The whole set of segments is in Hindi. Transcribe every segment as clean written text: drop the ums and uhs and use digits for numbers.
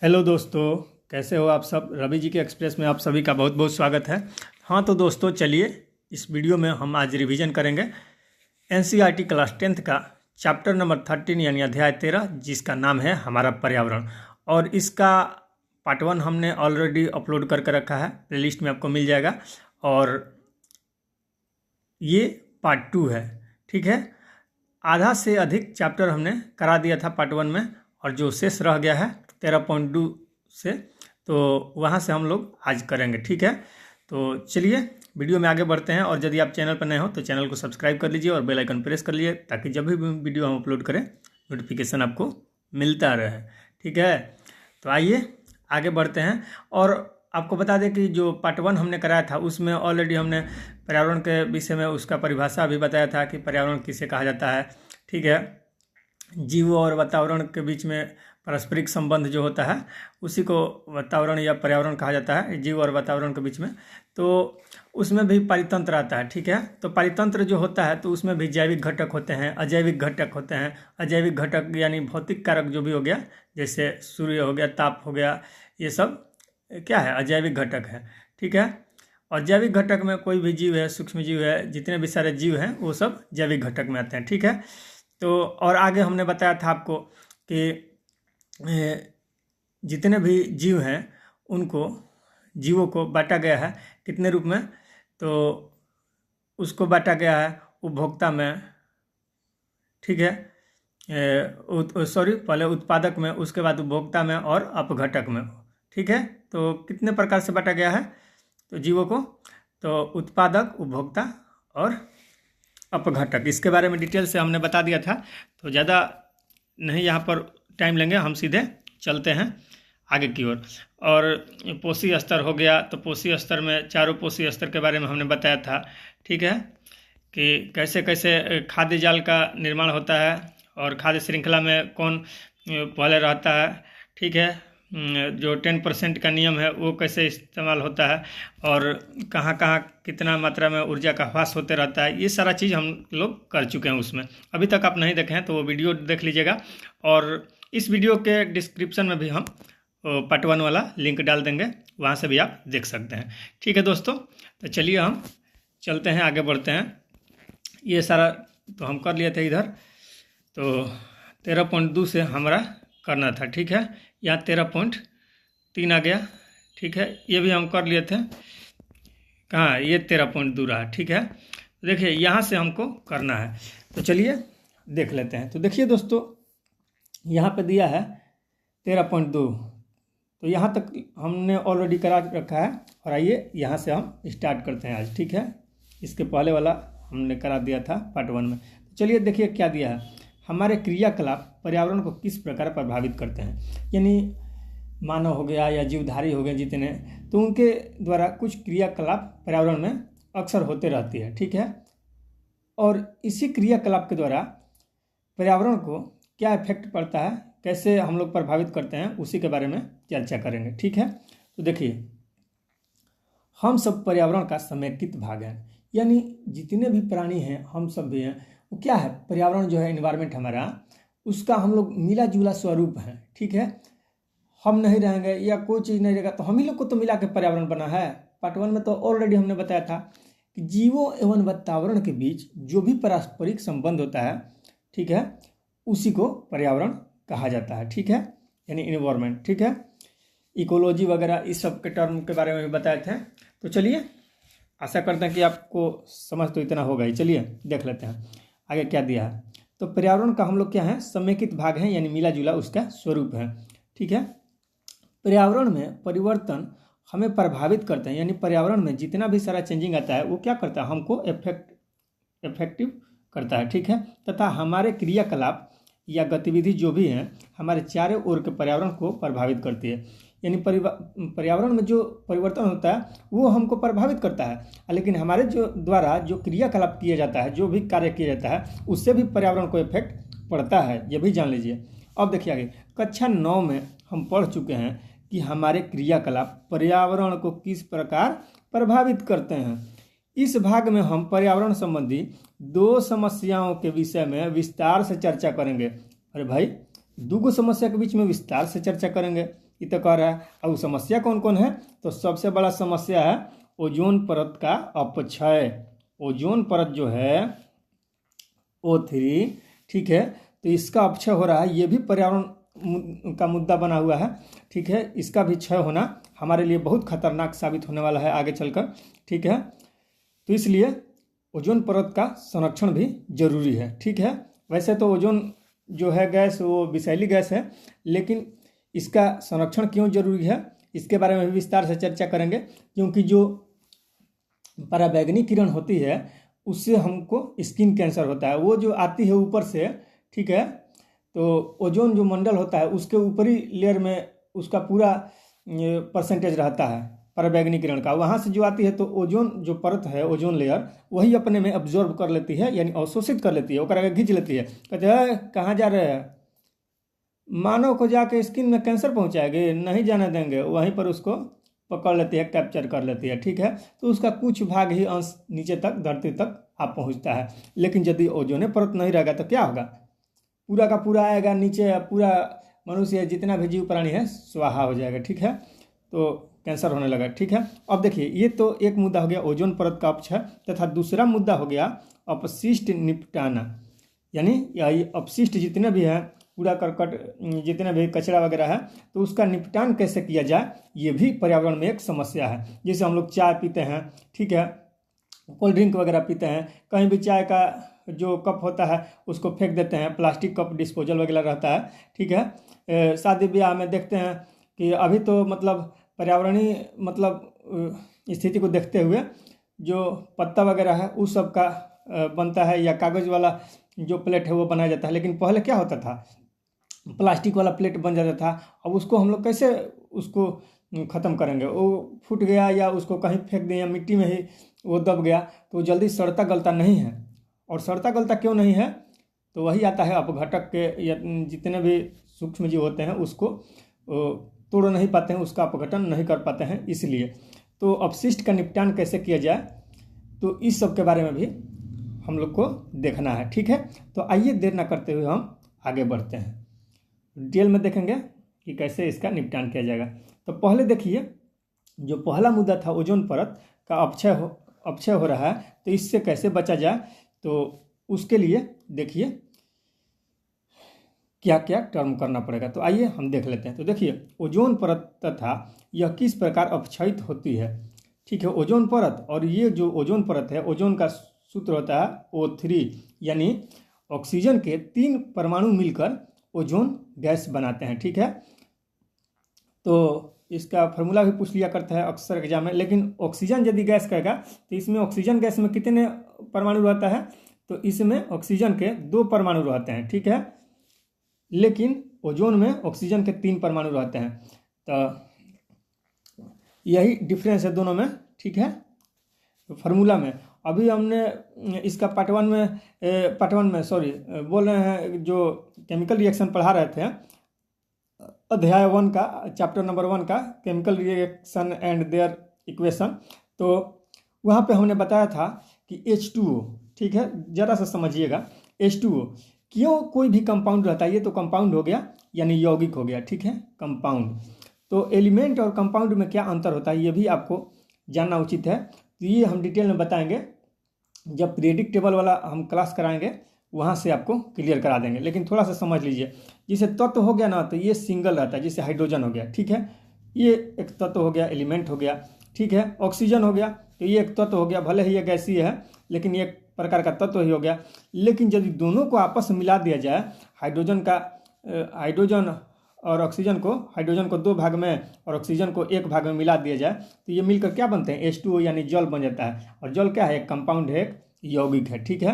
हेलो दोस्तों, कैसे हो आप सब। रवि जी के एक्सप्रेस में आप सभी का बहुत बहुत स्वागत है। हाँ तो दोस्तों, चलिए इस वीडियो में हम आज रिवीजन करेंगे एनसीईआरटी क्लास 10th का चैप्टर नंबर 13 यानी अध्याय 13, जिसका नाम है हमारा पर्यावरण। और इसका पार्ट 1 हमने ऑलरेडी अपलोड करके रखा है, प्लेलिस्ट में आपको मिल जाएगा। और ये पार्ट 2 है, ठीक है। आधा से अधिक चैप्टर हमने करा दिया था पार्ट 1 में, और जो शेष रह गया है 13.2 से, तो वहाँ से हम लोग आज करेंगे, ठीक है। तो चलिए वीडियो में आगे बढ़ते हैं। और यदि आप चैनल पर नए हो तो चैनल को सब्सक्राइब कर लीजिए और बेल आइकन प्रेस कर लीजिए, ताकि जब भी वीडियो हम अपलोड करें नोटिफिकेशन आपको मिलता रहे, ठीक है। तो आइए आगे बढ़ते हैं। और आपको बता दें कि जो पार्ट 1 हमने कराया था उसमें ऑलरेडी हमने पर्यावरण के विषय में उसका परिभाषा भी बताया था कि पर्यावरण किसे कहा जाता है, ठीक है। जीव और वातावरण के बीच में पारस्परिक संबंध जो होता है उसी को वातावरण या पर्यावरण कहा जाता है, जीव और वातावरण के बीच में। तो उसमें भी पारितंत्र आता है, ठीक है। तो पारितंत्र जो होता है तो उसमें भी जैविक घटक होते हैं, अजैविक घटक होते हैं। अजैविक घटक यानी भौतिक कारक जो भी हो गया, जैसे सूर्य हो गया, ताप हो गया, ये सब क्या है, अजैविक घटक है, ठीक है। और जैविक घटक में कोई भी जीव है, सूक्ष्म जीव है, जितने भी सारे जीव हैं वो सब जैविक घटक में आते हैं, ठीक है। तो और आगे हमने बताया था आपको कि जितने भी जीव हैं उनको जीवों को बांटा गया है कितने रूप में, तो उसको बांटा गया है उपभोक्ता में, ठीक है। पहले उत्पादक में, उसके बाद उपभोक्ता में और अपघटक में, ठीक है। तो कितने प्रकार से बांटा गया है तो जीवों को, तो उत्पादक, उपभोक्ता और अपघटक। इसके बारे में डिटेल से हमने बता दिया था, तो ज़्यादा नहीं यहाँ पर टाइम लेंगे, हम सीधे चलते हैं आगे की ओर। और पोषी स्तर हो गया, तो पोषी स्तर में चारों पोषी स्तर के बारे में हमने बताया था, ठीक है, कि कैसे कैसे खाद्य जाल का निर्माण होता है और खाद्य श्रृंखला में कौन पहले रहता है, ठीक है। जो 10% का नियम है वो कैसे इस्तेमाल होता है और कहाँ कहाँ कितना मात्रा में ऊर्जा का ह्रास होते रहता है, ये सारा चीज़ हम लोग कर चुके हैं उसमें। अभी तक आप नहीं देखे हैं तो वो वीडियो देख लीजिएगा। और इस वीडियो के डिस्क्रिप्शन में भी हम पार्ट 1 वाला लिंक डाल देंगे, वहाँ से भी आप देख सकते हैं, ठीक है दोस्तों। तो चलिए हम चलते हैं, आगे बढ़ते हैं। ये सारा तो हम कर लिए थे इधर, तो 13.2 से हमारा करना था, ठीक है। यहाँ 13.3 आ गया, ठीक है। ये भी हम कर लिए थे, कहाँ, ये 13.2 रहा, ठीक है। देखिए यहाँ से हमको करना है, तो चलिए देख लेते हैं। तो देखिए दोस्तों, यहाँ पे दिया है 13.2, तो यहाँ तक हमने ऑलरेडी करा रखा है। और आइए यहाँ से हम स्टार्ट करते हैं आज, ठीक है। इसके पहले वाला हमने करा दिया था पार्ट 1 में। तो चलिए देखिए क्या दिया है, हमारे क्रियाकलाप पर्यावरण को किस प्रकार प्रभावित करते हैं। यानी मानव हो गया या जीवधारी हो गए जितने, तो उनके द्वारा कुछ क्रियाकलाप पर्यावरण में अक्सर होते रहती है, ठीक है। और इसी क्रियाकलाप के द्वारा पर्यावरण को क्या इफेक्ट पड़ता है, कैसे हम लोग प्रभावित करते हैं, उसी के बारे में चर्चा करेंगे, ठीक है। तो देखिए, हम सब पर्यावरण का समेकित भाग हैं, यानी जितने भी प्राणी हैं, हम सब भी हैं, वो क्या है, पर्यावरण जो है, एनवायरनमेंट हमारा, उसका हम लोग मिला जुला स्वरूप है, ठीक है। हम नहीं रहेंगे या कोई चीज़ नहीं रहेगा तो हम ही लोग को तो मिला के पर्यावरण बना है। पार्ट 1 में तो ऑलरेडी हमने बताया था कि जीवों एवं वातावरण के बीच जो भी पारस्परिक संबंध होता है, ठीक है, उसी को पर्यावरण कहा जाता है, ठीक है, यानी इन्वायरमेंट, ठीक है। इकोलॉजी वगैरह इस सब के टर्म के बारे में भी बताए थे। तो चलिए, आशा करते हैं कि आपको समझ तो इतना होगा ही। चलिए देख लेते हैं आगे क्या दिया है। तो पर्यावरण का हम लोग क्या है, समेकित भाग है, यानी मिला जुला उसका स्वरूप है, ठीक है। पर्यावरण में परिवर्तन हमें प्रभावित करते हैं, यानी पर्यावरण में जितना भी सारा चेंजिंग आता है वो क्या करता है, हमको इफेक्टिव करता है, ठीक है। तथा हमारे क्रियाकलाप या गतिविधि जो भी हैं हमारे चारों ओर के पर्यावरण को प्रभावित करती है। यानी पर्यावरण में जो परिवर्तन होता है वो हमको प्रभावित करता है, लेकिन हमारे जो द्वारा जो क्रियाकलाप किया जाता है, जो भी कार्य किया जाता है, उससे भी पर्यावरण को इफेक्ट पड़ता है, ये भी जान लीजिए। अब देखिए आगे, कक्षा 9 में हम पढ़ चुके हैं कि हमारे क्रियाकलाप पर्यावरण को किस प्रकार प्रभावित करते हैं। इस भाग में हम पर्यावरण संबंधी 2 समस्याओं के विषय में विस्तार से चर्चा करेंगे। अरे भाई, 2 समस्या के बीच में विस्तार से चर्चा करेंगे, ये तो कह रहा है। अब समस्या कौन कौन है? तो सबसे बड़ा समस्या है ओजोन परत का अपक्षय। ओजोन परत जो है O3, ठीक है, तो इसका अपक्षय हो रहा है। ये भी पर्यावरण का मुद्दा बना हुआ है, ठीक है। इसका भी क्षय होना हमारे लिए बहुत खतरनाक साबित होने वाला है आगे चलकर, ठीक है। तो इसलिए ओजोन परत का संरक्षण भी जरूरी है, ठीक है। वैसे तो ओजोन जो है गैस वो विषैली गैस है, लेकिन इसका संरक्षण क्यों जरूरी है इसके बारे में भी विस्तार से चर्चा करेंगे। क्योंकि जो पराबैंगनी किरण होती है उससे हमको स्किन कैंसर होता है। वो जो आती है ऊपर से, ठीक है, तो ओजोन जो मंडल होता है उसके ऊपरी लेयर में उसका पूरा परसेंटेज रहता है पराबैंगनी किरण का। वहाँ से जो आती है तो ओजोन जो परत है, ओजोन लेयर, वही अपने में अब्जॉर्ब कर लेती है, यानी अवशोषित कर लेती है, वो आगे खींच लेती है। कहते हैं कहाँ जा रहे हैं, मानव को जाके स्किन में कैंसर पहुँचाएंगे, नहीं जाने देंगे। वहीं पर उसको पकड़ लेती है, कैप्चर कर लेती है, ठीक है। तो उसका कुछ भाग ही अंश नीचे तक, धरती तक आ पहुँचता है। लेकिन यदि ओजोन परत नहीं रहेगा तो क्या होगा? पूरा का पूरा आएगा नीचे, पूरा मनुष्य जितना भी जीव प्राणी है स्वाहा हो जाएगा, ठीक है। तो कैंसर होने लगा, ठीक है। अब देखिए, ये तो एक मुद्दा हो गया ओजोन परत का अपक्षय, तथा दूसरा मुद्दा हो गया अपशिष्ट निपटाना। यानी अपशिष्ट जितने भी हैं, कूड़ा करकट जितने भी कचरा वगैरह है, तो उसका निपटान कैसे किया जाए, ये भी पर्यावरण में एक समस्या है। जैसे हम लोग चाय पीते हैं, ठीक है, कोल्ड ड्रिंक वगैरह पीते हैं, कहीं भी चाय का जो कप होता है उसको फेंक देते हैं, प्लास्टिक कप डिस्पोजल वगैरह रहता है, ठीक है। शादी ब्याह में देखते हैं कि अभी तो मतलब पर्यावरणीय मतलब स्थिति को देखते हुए जो पत्ता वगैरह है उस सब का बनता है, या कागज़ वाला जो प्लेट है वो बनाया जाता है। लेकिन पहले क्या होता था, प्लास्टिक वाला प्लेट बन जाता था। अब उसको हम लोग कैसे उसको ख़त्म करेंगे? वो फूट गया या उसको कहीं फेंक दें या मिट्टी में ही वो दब गया तो जल्दी सड़ता गलता नहीं है। और सड़ता गलता क्यों नहीं है? तो वही आता है अपघटक के, या जितने भी सूक्ष्म जीव होते हैं उसको तोड़ नहीं पाते हैं, उसका अपघटन नहीं कर पाते हैं। इसलिए तो अपशिष्ट का निपटान कैसे किया जाए, तो इस सब के बारे में भी हम लोग को देखना है, ठीक है। तो आइए देर ना करते हुए हम आगे बढ़ते हैं, डिटेल में देखेंगे कि कैसे इसका निपटान किया जाएगा। तो पहले देखिए, जो पहला मुद्दा था ओजोन परत का अपक्षय हो रहा है, तो इससे कैसे बचा जाए, तो उसके लिए देखिए क्या क्या टर्म करना पड़ेगा। तो आइए हम देख लेते हैं। तो देखिए, ओजोन परत तथा यह किस प्रकार अपक्षयित होती है, ठीक है। ओजोन परत, और ये जो ओजोन परत है, ओजोन का सूत्र होता है O3, यानी ऑक्सीजन के 3 परमाणु मिलकर ओजोन गैस बनाते हैं, ठीक है। तो इसका फार्मूला भी पूछ लिया करता है अक्सर एग्जाम में। लेकिन ऑक्सीजन यदि गैस कहेगा तो इसमें ऑक्सीजन गैस में कितने परमाणु रहता है, तो इसमें ऑक्सीजन के 2 परमाणु रहते हैं, ठीक है। लेकिन ओजोन में ऑक्सीजन के 3 परमाणु रहते हैं। तो यही डिफरेंस है दोनों में, ठीक है, फार्मूला में। अभी हमने इसका पार्ट वन में बोल रहे हैं, जो केमिकल रिएक्शन पढ़ा रहे थे, अध्याय 1 का, चैप्टर नंबर 1 का, chemical reaction and their equation. तो वहाँ पे हमने बताया था कि H2O, ठीक है, ज़रा सा समझिएगा। H2O क्यों कोई भी कंपाउंड रहता है, ये तो कंपाउंड हो गया यानी यौगिक हो गया, ठीक है, कंपाउंड। तो एलिमेंट और कंपाउंड में क्या अंतर होता है ये भी आपको जानना उचित है। तो ये हम डिटेल में बताएंगे, जब पीरियडिक टेबल वाला हम क्लास कराएंगे वहाँ से आपको क्लियर करा देंगे। लेकिन थोड़ा सा समझ लीजिए, जैसे तत्व हो गया ना, तो ये सिंगल रहता है, जैसे हाइड्रोजन हो गया, ठीक है, ये एक तत्व हो गया, एलिमेंट हो गया, ठीक है। ऑक्सीजन हो गया, तो ये एक तत्व हो गया, भले ही ये गैसीय है लेकिन ये एक प्रकार का तत्व ही हो गया। लेकिन यदि दोनों को आपस में मिला दिया जाए, हाइड्रोजन और ऑक्सीजन को, हाइड्रोजन को 2 भाग में और ऑक्सीजन को 1 भाग में मिला दिया जाए, तो ये मिलकर क्या बनते हैं, H2O, यानी जल बन जाता है। और जल क्या है, एक कंपाउंड है, एक यौगिक है, ठीक है।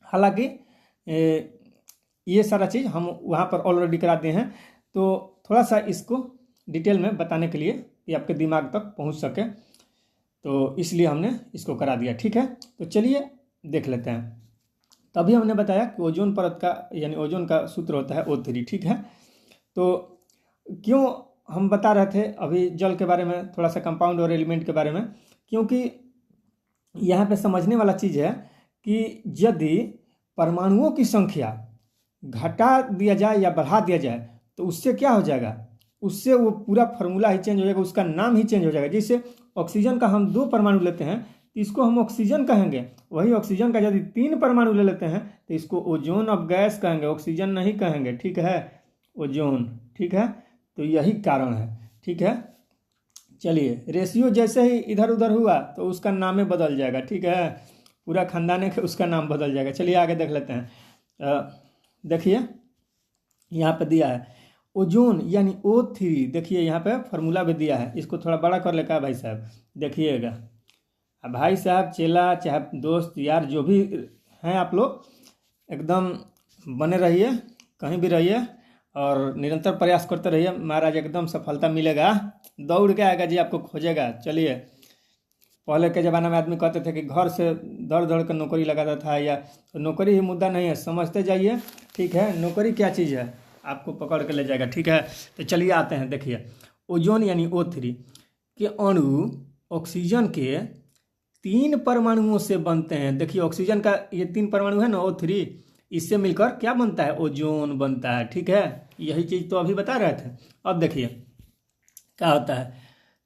हालांकि ये सारा चीज़ हम वहाँ पर ऑलरेडी करा दिए हैं, तो थोड़ा सा इसको डिटेल में बताने के लिए कि आपके दिमाग तक पहुँच सके, तो इसलिए हमने इसको करा दिया, ठीक है। तो चलिए देख लेते हैं। तभी हमने बताया कि ओजोन परत का, यानी ओजोन का सूत्र होता है O3, ठीक है। तो क्यों हम बता रहे थे अभी जल के बारे में, थोड़ा सा कंपाउंड और एलिमेंट के बारे में, क्योंकि यहाँ पे समझने वाला चीज़ है कि यदि परमाणुओं की संख्या घटा दिया जाए या बढ़ा दिया जाए तो उससे क्या हो जाएगा, उससे वो पूरा फार्मूला ही चेंज हो जाएगा, उसका नाम ही चेंज हो जाएगा। जैसे ऑक्सीजन का हम 2 परमाणु लेते हैं तो इसको हम ऑक्सीजन कहेंगे, वही ऑक्सीजन का यदि 3 परमाणु ले लेते हैं तो इसको ओजोन ऑफ गैस कहेंगे, ऑक्सीजन नहीं कहेंगे, ठीक है, ओजोन, ठीक है। तो यही कारण है, ठीक है। चलिए, रेशियो जैसे ही इधर उधर हुआ तो उसका नाम ही बदल जाएगा, ठीक है, पूरा खानदान है उसका नाम बदल जाएगा। चलिए आगे देख लेते हैं। देखिए यहाँ पे दिया है ओजोन यानी O3, देखिए यहाँ पे फार्मूला भी दिया है, इसको थोड़ा बड़ा कर लेगा भाई साहब, देखिएगा। अब भाई साहब, चेला चाहे दोस्त यार जो भी हैं आप लोग, एकदम बने रहिए, कहीं भी रहिए और निरंतर प्रयास करते रहिए, महाराज एकदम सफलता मिलेगा, दौड़ के आएगा जी, आपको खोजेगा। चलिए, पहले के ज़माने में आदमी कहते थे कि घर से दौड़ दौड़ कर नौकरी लगाता था, या तो नौकरी ही मुद्दा नहीं है, समझते जाइए, ठीक है। नौकरी क्या चीज़ है, आपको पकड़ के ले जाएगा, ठीक है। तो चलिए आते हैं, देखिए ओजोन यानी O3 के अणु ऑक्सीजन के 3 परमाणुओं से बनते हैं। देखिए ऑक्सीजन का ये 3 परमाणु है ना O3, इससे मिलकर क्या बनता है, ओजोन बनता है, ठीक है। यही चीज़ तो अभी बता रहे थे। अब देखिए क्या होता है,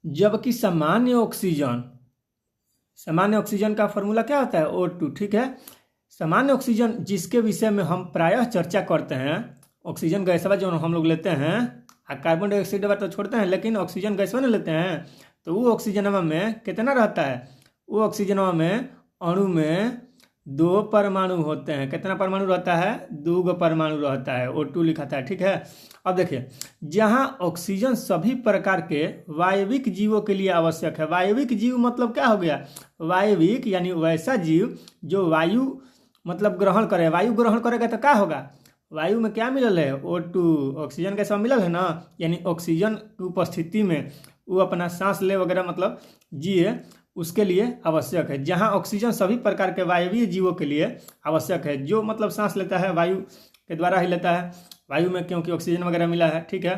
जबकि सामान्य ऑक्सीजन का फॉर्मूला क्या होता है, O2, ठीक है। सामान्य ऑक्सीजन जिसके विषय में हम प्रायः चर्चा करते हैं, ऑक्सीजन गैसवा जो हम लोग लेते हैं, कार्बन डाइऑक्साइड तो छोड़ते हैं, लेकिन ऑक्सीजन गैसवा नहीं लेते हैं, तो वो ऑक्सीजनवा में कितना रहता है, वो ऑक्सीजनवा में अणु में 2 परमाणु होते हैं। कितना परमाणु रहता है, 2 परमाणु रहता है, O2 लिखा था, ठीक है। अब देखिए, जहां ऑक्सीजन सभी प्रकार के वायविक जीवों के लिए आवश्यक है। वायविक जीव मतलब क्या हो गया, वायविक यानी वैसा जीव जो वायु मतलब ग्रहण करे, वायु ग्रहण करेगा तो क्या होगा, वायु में क्या मिलल है, O2, ऑक्सीजन के साथ मिलल है ना, यानी ऑक्सीजन की उपस्थिति में वो अपना सांस ले वगैरह मतलब जिए, उसके लिए आवश्यक है। जहां ऑक्सीजन सभी प्रकार के वायवीय जीवों के लिए आवश्यक है, जो मतलब सांस लेता है वायु के द्वारा ही लेता है, वायु में क्योंकि ऑक्सीजन वगैरह मिला है, ठीक है।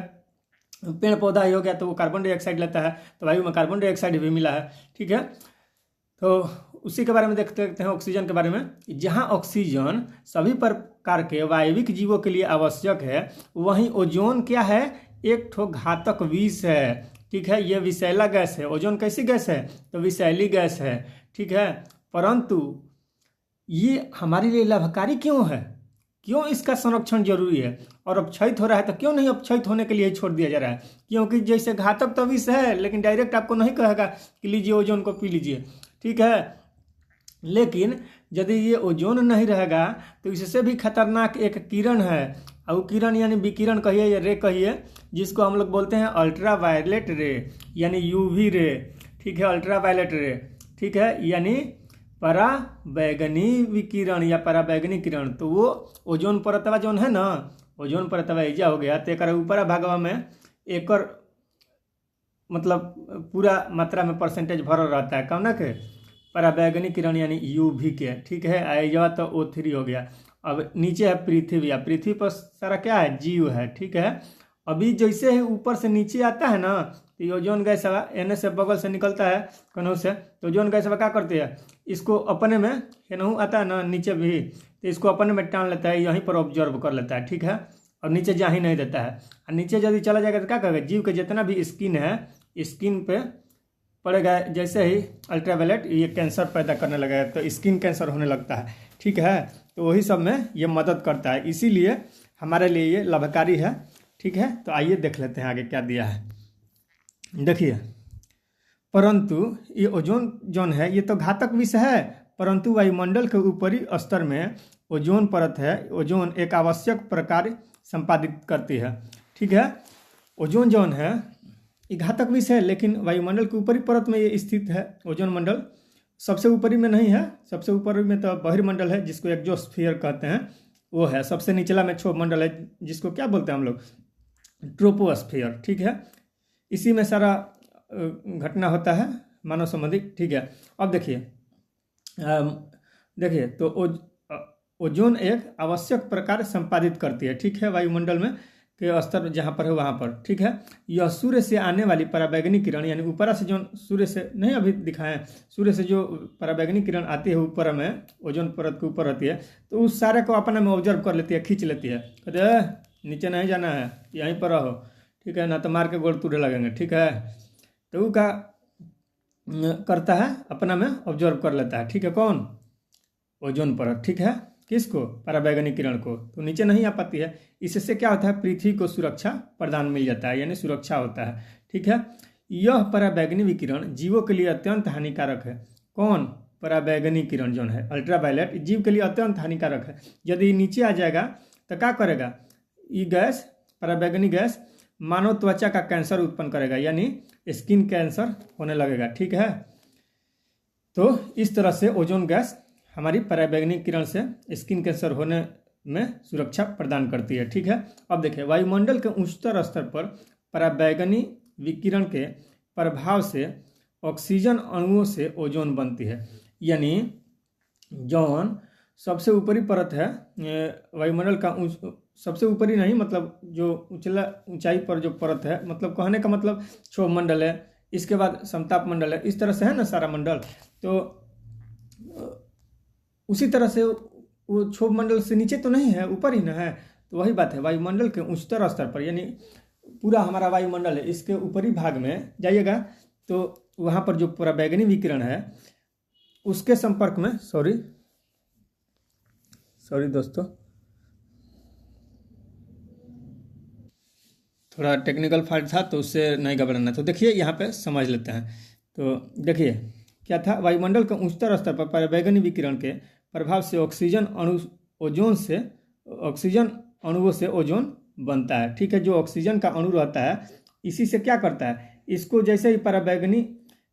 पेड़ पौधा ही हो गया तो वो कार्बन डाइऑक्साइड लेता है, तो वायु में कार्बन डाइऑक्साइड भी मिला है, ठीक है। तो उसी के बारे में देखते हैं, ऑक्सीजन के बारे में। जहां ऑक्सीजन सभी प्रकार के वायविक जीवों के लिए आवश्यक है, वहीं ओजोन क्या है, एक ठो घातक विष है, ठीक है। ये विषैला गैस है। ओजोन कैसी गैस है, तो विषैली गैस है, ठीक है। परंतु ये हमारे लिए लाभकारी क्यों है, क्यों इसका संरक्षण जरूरी है, और अपक्षयित हो रहा है तो क्यों नहीं अपक्षयित होने के लिए छोड़ दिया जा रहा है, क्योंकि जैसे घातक तो विष है, लेकिन डायरेक्ट आपको नहीं कहेगा कि लीजिए ओजोन को पी लीजिए, ठीक है। लेकिन यदि ये ओजोन नहीं रहेगा तो इससे भी खतरनाक एक किरण है, और किरण यानी विकिरण कहिए या रे कहिए, जिसको हम लोग बोलते हैं अल्ट्रा वायलेट रे यानी UV रे, ठीक है, अल्ट्रा वायलेट रे, ठीक है, यानी पराबैंगनी विकिरण या पराबैंगनी किरण। तो वो ओजोन परतवा जो है ना, ओजोन परतवा एजा हो गया, तो एक ऊपरा भागवा में एक मतलब पूरा मात्रा में परसेंटेज भरल रहता है, कौन ना के पराबैंगनी किरण यानी UV के, ठीक है। आइजवा तो O3 हो गया। अब नीचे है पृथ्वी, या पृथ्वी पर सारा क्या है, जीव है, ठीक है। अभी जैसे ही ऊपर से नीचे आता है ना, तो ओजोन गैस एने से बगल से निकलता है कनहू से, तो ओजोन गैस क्या करती है, इसको अपने में एनहू आता है ना नीचे भी, तो इसको अपने में टान लेता है, यहीं पर ऑब्जर्व कर लेता है, ठीक है, और नीचे जा ही नहीं देता है। और नीचे यदि चला जाएगा तो क्या करेगा, जीव के जितना भी स्किन है, स्किन पे पड़ेगा, जैसे ही अल्ट्रावायलेट ये कैंसर पैदा करने लगेगा, तो स्किन कैंसर होने लगता है, ठीक है। तो वही सब में ये मदद करता है, इसीलिए हमारे लिए ये लाभकारी है, ठीक है। तो आइए देख लेते हैं आगे क्या दिया है। देखिए, परंतु ये ओजोन जोन है, ये तो घातक विष है, परंतु वायुमंडल के ऊपरी स्तर में ओजोन परत है, ओजोन एक आवश्यक प्रकार संपादित करती है, ठीक है। ओजोन जोन है ये घातक विष है, लेकिन वायुमंडल के ऊपरी परत में ये स्थित है। ओजोन मंडल सबसे ऊपरी में नहीं है, सबसे ऊपरी में तो बहिर्मंडल है, जिसको एक्सोस्फीयर कहते हैं, वो है। सबसे निचला में क्षोभ मंडल है, जिसको क्या बोलते हैं हम लोग, ट्रोपोस्फीयर, ठीक है। इसी में सारा घटना होता है मानव संबंधी, ठीक है। अब देखिए तो ओजोन एक आवश्यक प्रकार संपादित करती है, ठीक है, वायुमंडल में के स्तर जहाँ पर है वहाँ पर, ठीक है। यह सूर्य से आने वाली पराबैंगनी किरण, यानी ऊपर से जो सूर्य से नहीं अभी दिखाएं, सूर्य से जो पराबैंगनी किरण आती है ऊपर में, ओजोन परत के ऊपर रहती है, तो उस सारे को अपने में ऑब्जर्व कर लेती है, खींच लेती है, कहते हैं नीचे नहीं जाना है, यहीं पर रहो, ठीक है ना, तो मार के गोड़ तोड़े लगेंगे, ठीक है। तो वो क्या करता है, अपना में ऑब्जर्व कर लेता है, ठीक है। कौन? ओजोन परत, ठीक है। किसको? पराबैंगनी किरण को। तो नीचे नहीं आ पाती है। इससे क्या होता है, पृथ्वी को सुरक्षा प्रदान मिल जाता है, यानी सुरक्षा होता है, ठीक है। यह पराबैंगनी विकिरण जीवों के लिए अत्यंत हानिकारक है। कौन? पराबैंगनी किरण जो है, अल्ट्रावायलेट, जीव के लिए अत्यंत हानिकारक है। यदि नीचे आ जाएगा तो क्या करेगा, ये गैस, पराबैंगनी गैस मानव त्वचा का कैंसर उत्पन्न करेगा, यानी स्किन कैंसर होने लगेगा, ठीक है। तो इस तरह से ओजोन गैस हमारी पराबैंगनी किरण से स्किन कैंसर होने में सुरक्षा प्रदान करती है, ठीक है। अब देखिए, वायुमंडल के उच्चतर स्तर पर पराबैंगनी विकिरण के प्रभाव से ऑक्सीजन अणुओं से ओजोन बनती है, यानी जौन सबसे ऊपरी परत है वायुमंडल का, सबसे ऊपरी नहीं, मतलब जो ऊंचाई पर जो परत है, मतलब कहने का मतलब क्षोभ मंडल है, इसके बाद समताप मंडल है, इस तरह से है ना सारा मंडल। तो उसी तरह से वो क्षोभ मंडल से नीचे तो नहीं है, ऊपर ही ना है। तो वही बात है, वायुमंडल के उच्चतर स्तर पर, यानी पूरा हमारा वायुमंडल है, इसके ऊपरी भाग में जाइएगा तो वहाँ पर जो पराबैंगनी विकिरण है उसके संपर्क में, सॉरी दोस्तों, थोड़ा टेक्निकल फॉल्ट था तो उससे नहीं घबराना। तो देखिए यहाँ पे समझ लेते हैं। तो देखिए क्या था, वायुमंडल के उच्चतर स्तर पर पराबैंगनी विकिरण के प्रभाव से ऑक्सीजन अणुओं से ओजोन बनता है, ठीक है। जो ऑक्सीजन का अणु रहता है, इसी से क्या करता है, इसको जैसे ही पराबैंगनी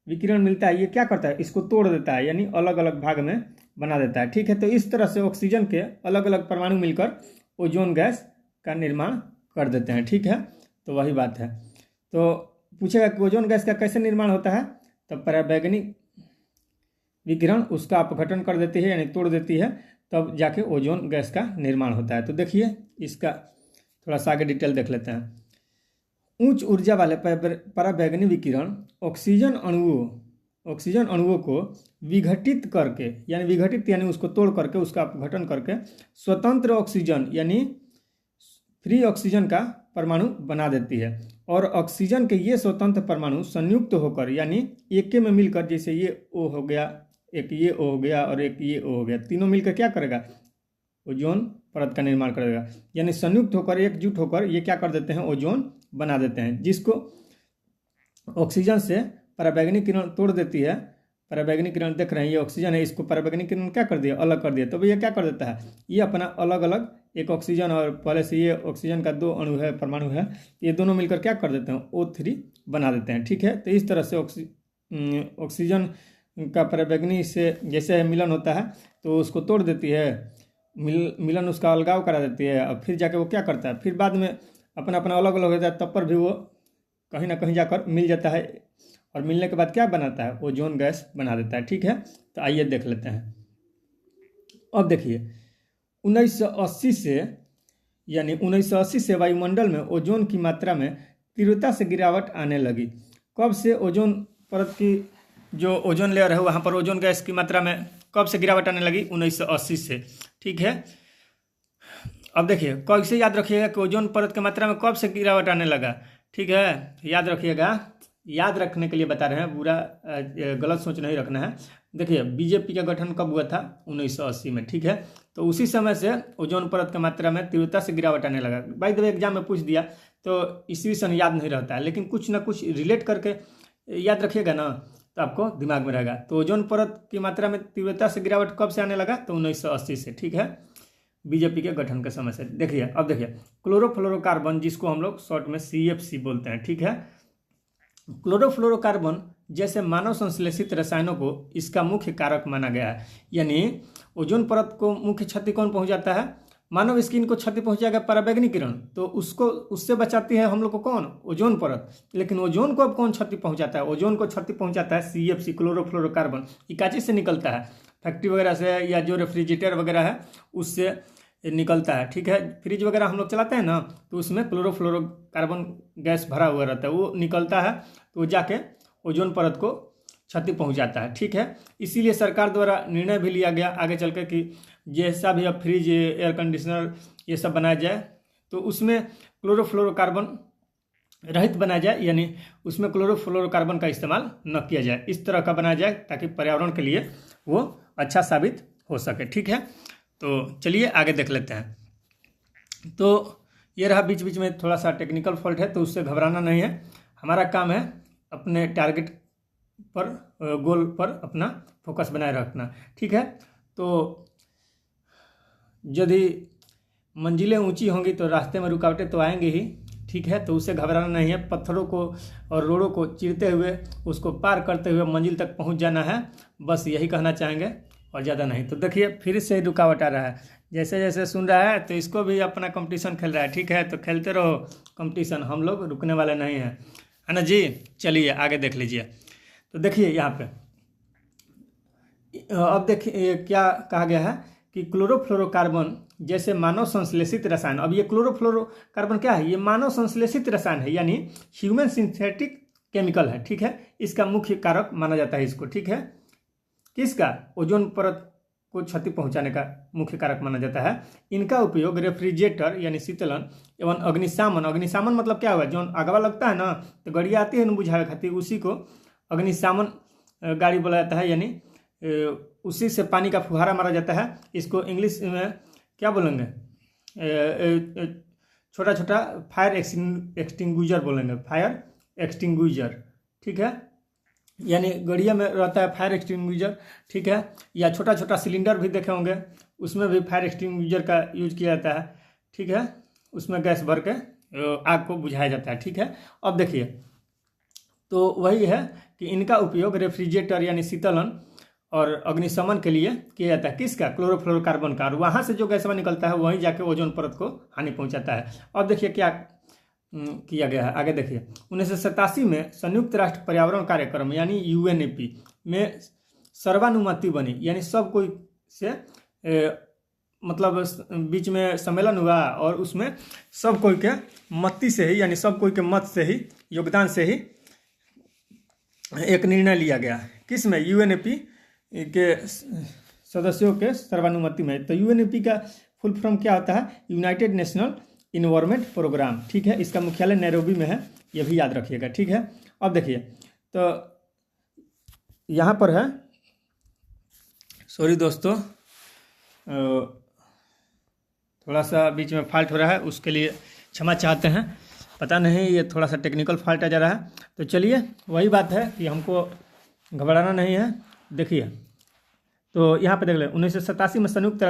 विकिरण मिलता है, ये क्या करता है, इसको तोड़ देता है, यानी अलग अलग भाग में बना देता है, ठीक है। तो इस तरह से ऑक्सीजन के अलग अलग परमाणु मिलकर ओजोन गैस का निर्माण कर देते हैं, ठीक है। तो वही बात है। तो पूछेगा कि ओजोन गैस का कैसे निर्माण होता है, तो पराबैंगनी विकिरण उसका अपघटन कर देती है, यानी तोड़ देती है, तब जाके ओजोन गैस का निर्माण होता है। तो देखिए इसका थोड़ा सा आगे डिटेल देख लेते हैं। उच्च ऊर्जा वाले पराबैंगनी विकिरण ऑक्सीजन अणुओं को विघटित करके, यानी उसको तोड़ करके, उसका अपघटन करके स्वतंत्र ऑक्सीजन यानी फ्री ऑक्सीजन का परमाणु बना देती है। और ऑक्सीजन के ये स्वतंत्र परमाणु संयुक्त होकर, यानी एक में मिलकर, जैसे ये O हो गया, एक ये O हो गया और एक ये O हो गया, तीनों मिलकर क्या करेगा, ओजोन परत का निर्माण करेगा। यानी संयुक्त होकर, एकजुट होकर ये क्या कर देते हैं, ओजोन बना देते हैं, जिसको ऑक्सीजन से पराबैंगनी किरण तोड़ देती है। पराबैंगनी किरण देख रहे हैं, ये ऑक्सीजन है, इसको पराबैंगनी किरण क्या कर दिया, अलग कर दिया। तो ये क्या कर देता है, ये अपना अलग अलग, एक ऑक्सीजन और पहले से ये ऑक्सीजन का 2 अणु है, परमाणु है, ये दोनों मिलकर क्या कर देते हैं, O3 बना देते हैं, ठीक है। तो इस तरह से ऑक्सीजन का पराबैंगनी से जैसे मिलन होता है तो उसको तोड़ देती है, मिलन उसका अलगाव करा देती है, और फिर जाके वो क्या करता है, फिर बाद में अपना अपना अलग अलग हो जाता है, तब पर भी वो कहीं ना कहीं जाकर मिल जाता है, और मिलने के बाद क्या बनाता है, ओजोन गैस बना देता है, ठीक है। तो आइए देख लेते हैं। अब देखिए 1980 से वायुमंडल में ओजोन की मात्रा में तीव्रता से गिरावट आने लगी। कब से ओजोन परत की जो ओजोन लेयर है वहाँ पर ओजोन गैस की मात्रा में कब से गिरावट आने लगी, 1980 से, ठीक है। अब देखिए कैसे याद रखिएगा कि ओजोन परत की मात्रा में कब से गिरावट आने लगा, ठीक है। याद रखिएगा, याद रखने के लिए बता रहे हैं, बुरा गलत सोच नहीं रखना है। देखिए बीजेपी का गठन कब हुआ था, 1980 में, ठीक है। तो उसी समय से ओजोन परत की मात्रा में तीव्रता से गिरावट आने लगा। बाय द वे एग्जाम में पूछ दिया तो ईस्वी सन याद नहीं रहता है, लेकिन कुछ ना कुछ रिलेट करके याद रखिएगा ना, तो आपको दिमाग में रहेगा। तो ओजोन परत की मात्रा में तीव्रता से गिरावट कब से आने लगा, तो 1980 से, ठीक है, बीजेपी के गठन के समय से। देखिए अब देखिए क्लोरोफ्लोरोकार्बन, जिसको हम लोग शॉर्ट में CFC बोलते हैं, ठीक है। क्लोरोफ्लोरोकार्बन जैसे मानव संश्लेषित रसायनों को इसका मुख्य कारक माना गया है। यानी ओजोन परत को मुख्य क्षति कौन पहुंचाता है, मानव स्किन को क्षति पहुंचाएगा पराबैंगनी किरण, तो उससे बचाती है हम लोग को कौन, ओजोन परत। लेकिन ओजोन को अब कौन क्षति पहुंचाता है, ओजोन को क्षति पहुंचाता है CFC, क्लोरोफ्लोरोकार्बन। ये काची से निकलता है, फैक्ट्री वगैरह से, या जो रेफ्रिजरेटर वगैरह है उससे निकलता है, ठीक है। फ्रिज वगैरह हम लोग चलाते हैं ना, तो उसमें क्लोरोफ्लोरोकार्बन गैस भरा हुआ रहता है, वो निकलता है, तो जाके ओजोन परत को क्षति पहुंचाता है, ठीक है। इसीलिए सरकार द्वारा निर्णय भी लिया गया आगे चल के कि जैसा भी अब फ्रिज, एयर कंडीशनर ये सब बनाया जाए, तो उसमें क्लोरोफ्लोरोकार्बन रहित बनाया जाए, यानी उसमें क्लोरोफ्लोरोकार्बन का इस्तेमाल न किया जाए, इस तरह का बनाया जाए ताकि पर्यावरण के लिए वो अच्छा साबित हो सके। ठीक है, तो चलिए आगे देख लेते हैं। तो ये रहा, बीच बीच में थोड़ा सा टेक्निकल फॉल्ट है, तो उससे घबराना नहीं है। हमारा काम है अपने टारगेट पर, गोल पर अपना फोकस बनाए रखना। ठीक है, तो यदि मंजिलें ऊंची होंगी तो रास्ते में रुकावटें तो आएंगी ही। ठीक है, तो उससे घबराना नहीं है। पत्थरों को और रोड़ों को चीरते हुए, उसको पार करते हुए मंजिल तक पहुंच जाना है, बस यही कहना चाहेंगे और ज़्यादा नहीं। तो देखिए फिर से रुकावट आ रहा है, जैसे जैसे सुन रहा है तो इसको भी अपना कंपटीशन खेल रहा है। ठीक है, तो खेलते रहो कंपटीशन, हम लोग रुकने वाले नहीं हैं, है ना जी। चलिए आगे देख लीजिए। तो देखिए यहाँ पे अब देखिए क्या कहा गया है कि क्लोरोफ्लोरोकार्बन जैसे मानव संश्लेषित रसायन। अब ये क्लोरोफ्लोरोकार्बन क्या है? ये मानव संश्लेषित रसायन है, यानी ह्यूमन सिंथेटिक केमिकल है। ठीक है, इसका मुख्य कारक माना जाता है इसको। ठीक है, किसका? ओजोन परत को क्षति पहुंचाने का मुख्य कारक माना जाता है। इनका उपयोग रेफ्रिजरेटर यानी शीतलन एवं अग्निशामन, अग्निशामन मतलब क्या हुआ? जो आगवा लगता है ना, तो गाड़ी आती है ना बुझावे खातिर, उसी को अग्निशामन गाड़ी बोला जाता है, यानी उसी से पानी का फुहारा मारा जाता है। इसको इंग्लिश में क्या बोलेंगे? छोटा छोटा फायर एक्सटिंग्विशर बोलेंगे, फायर एक्सटिंग्विशर। ठीक है, यानी गड़िया में रहता है फायर एक्सटिंग्विशर। ठीक है, या छोटा छोटा सिलेंडर भी देखे होंगे, उसमें भी फायर एक्सटिंग्विशर का यूज किया जाता है। ठीक है, उसमें गैस भर के आग को बुझाया जाता है। ठीक है, अब देखिए तो वही है कि इनका उपयोग रेफ्रिजरेटर यानी शीतलन और अग्निशमन के लिए किया जाता है। किसका? क्लोरोफ्लोरोकार्बन का। और वहाँ से जो गैस निकलता है वहीं जाके ओजोन परत को हानि पहुंचाता है। अब देखिए क्या किया गया है, आगे देखिए। 1987 में संयुक्त राष्ट्र पर्यावरण कार्यक्रम यानी UNEP में सर्वानुमति बनी, यानी सब कोई से मतलब बीच में सम्मेलन हुआ और उसमें सब कोई के मति से ही, यानी सब कोई के मत से ही, योगदान से ही एक निर्णय लिया गया। किस में? UNEP के सदस्यों के सर्वानुमति में। तो UNEP का फुल फॉर्म क्या होता है? United National Environment Programme. ठीक है, इसका मुख्यालय नैरोबी में है, ये भी याद रखिएगा। ठीक है, अब देखिए तो यहाँ पर है, सॉरी दोस्तों, थोड़ा सा बीच में फॉल्ट हो रहा है, उसके लिए क्षमा चाहते हैं। पता नहीं, ये थोड़ा सा टेक्निकल फॉल्ट आ जा रहा है। तो चलिए वही बात है कि हमको घबराना नहीं है। देखिए तो यहाँ पे देख ले, 1987 में संयुक्त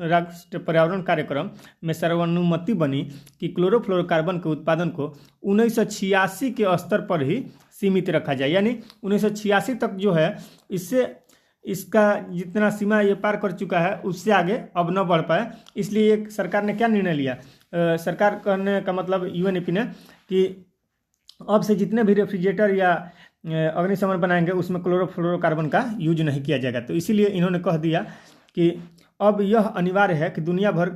राष्ट्र पर्यावरण कार्यक्रम में सर्वानुमति बनी कि क्लोरोफ्लोरोकार्बन के उत्पादन को 1986 के स्तर पर ही सीमित रखा जाए, यानी 1986 तक जो है, इससे इसका जितना सीमा ये पार कर चुका है उससे आगे अब न बढ़ पाए। इसलिए सरकार ने क्या निर्णय लिया? सरकार करने का मतलब UNEP ने, कि अब से जितने भी रेफ्रिजरेटर या अग्निशमन बनाएंगे उसमें क्लोरोफ्लोरोकार्बन का यूज नहीं किया जाएगा। तो इसीलिए इन्होंने कह दिया कि अब यह अनिवार्य है कि दुनिया भर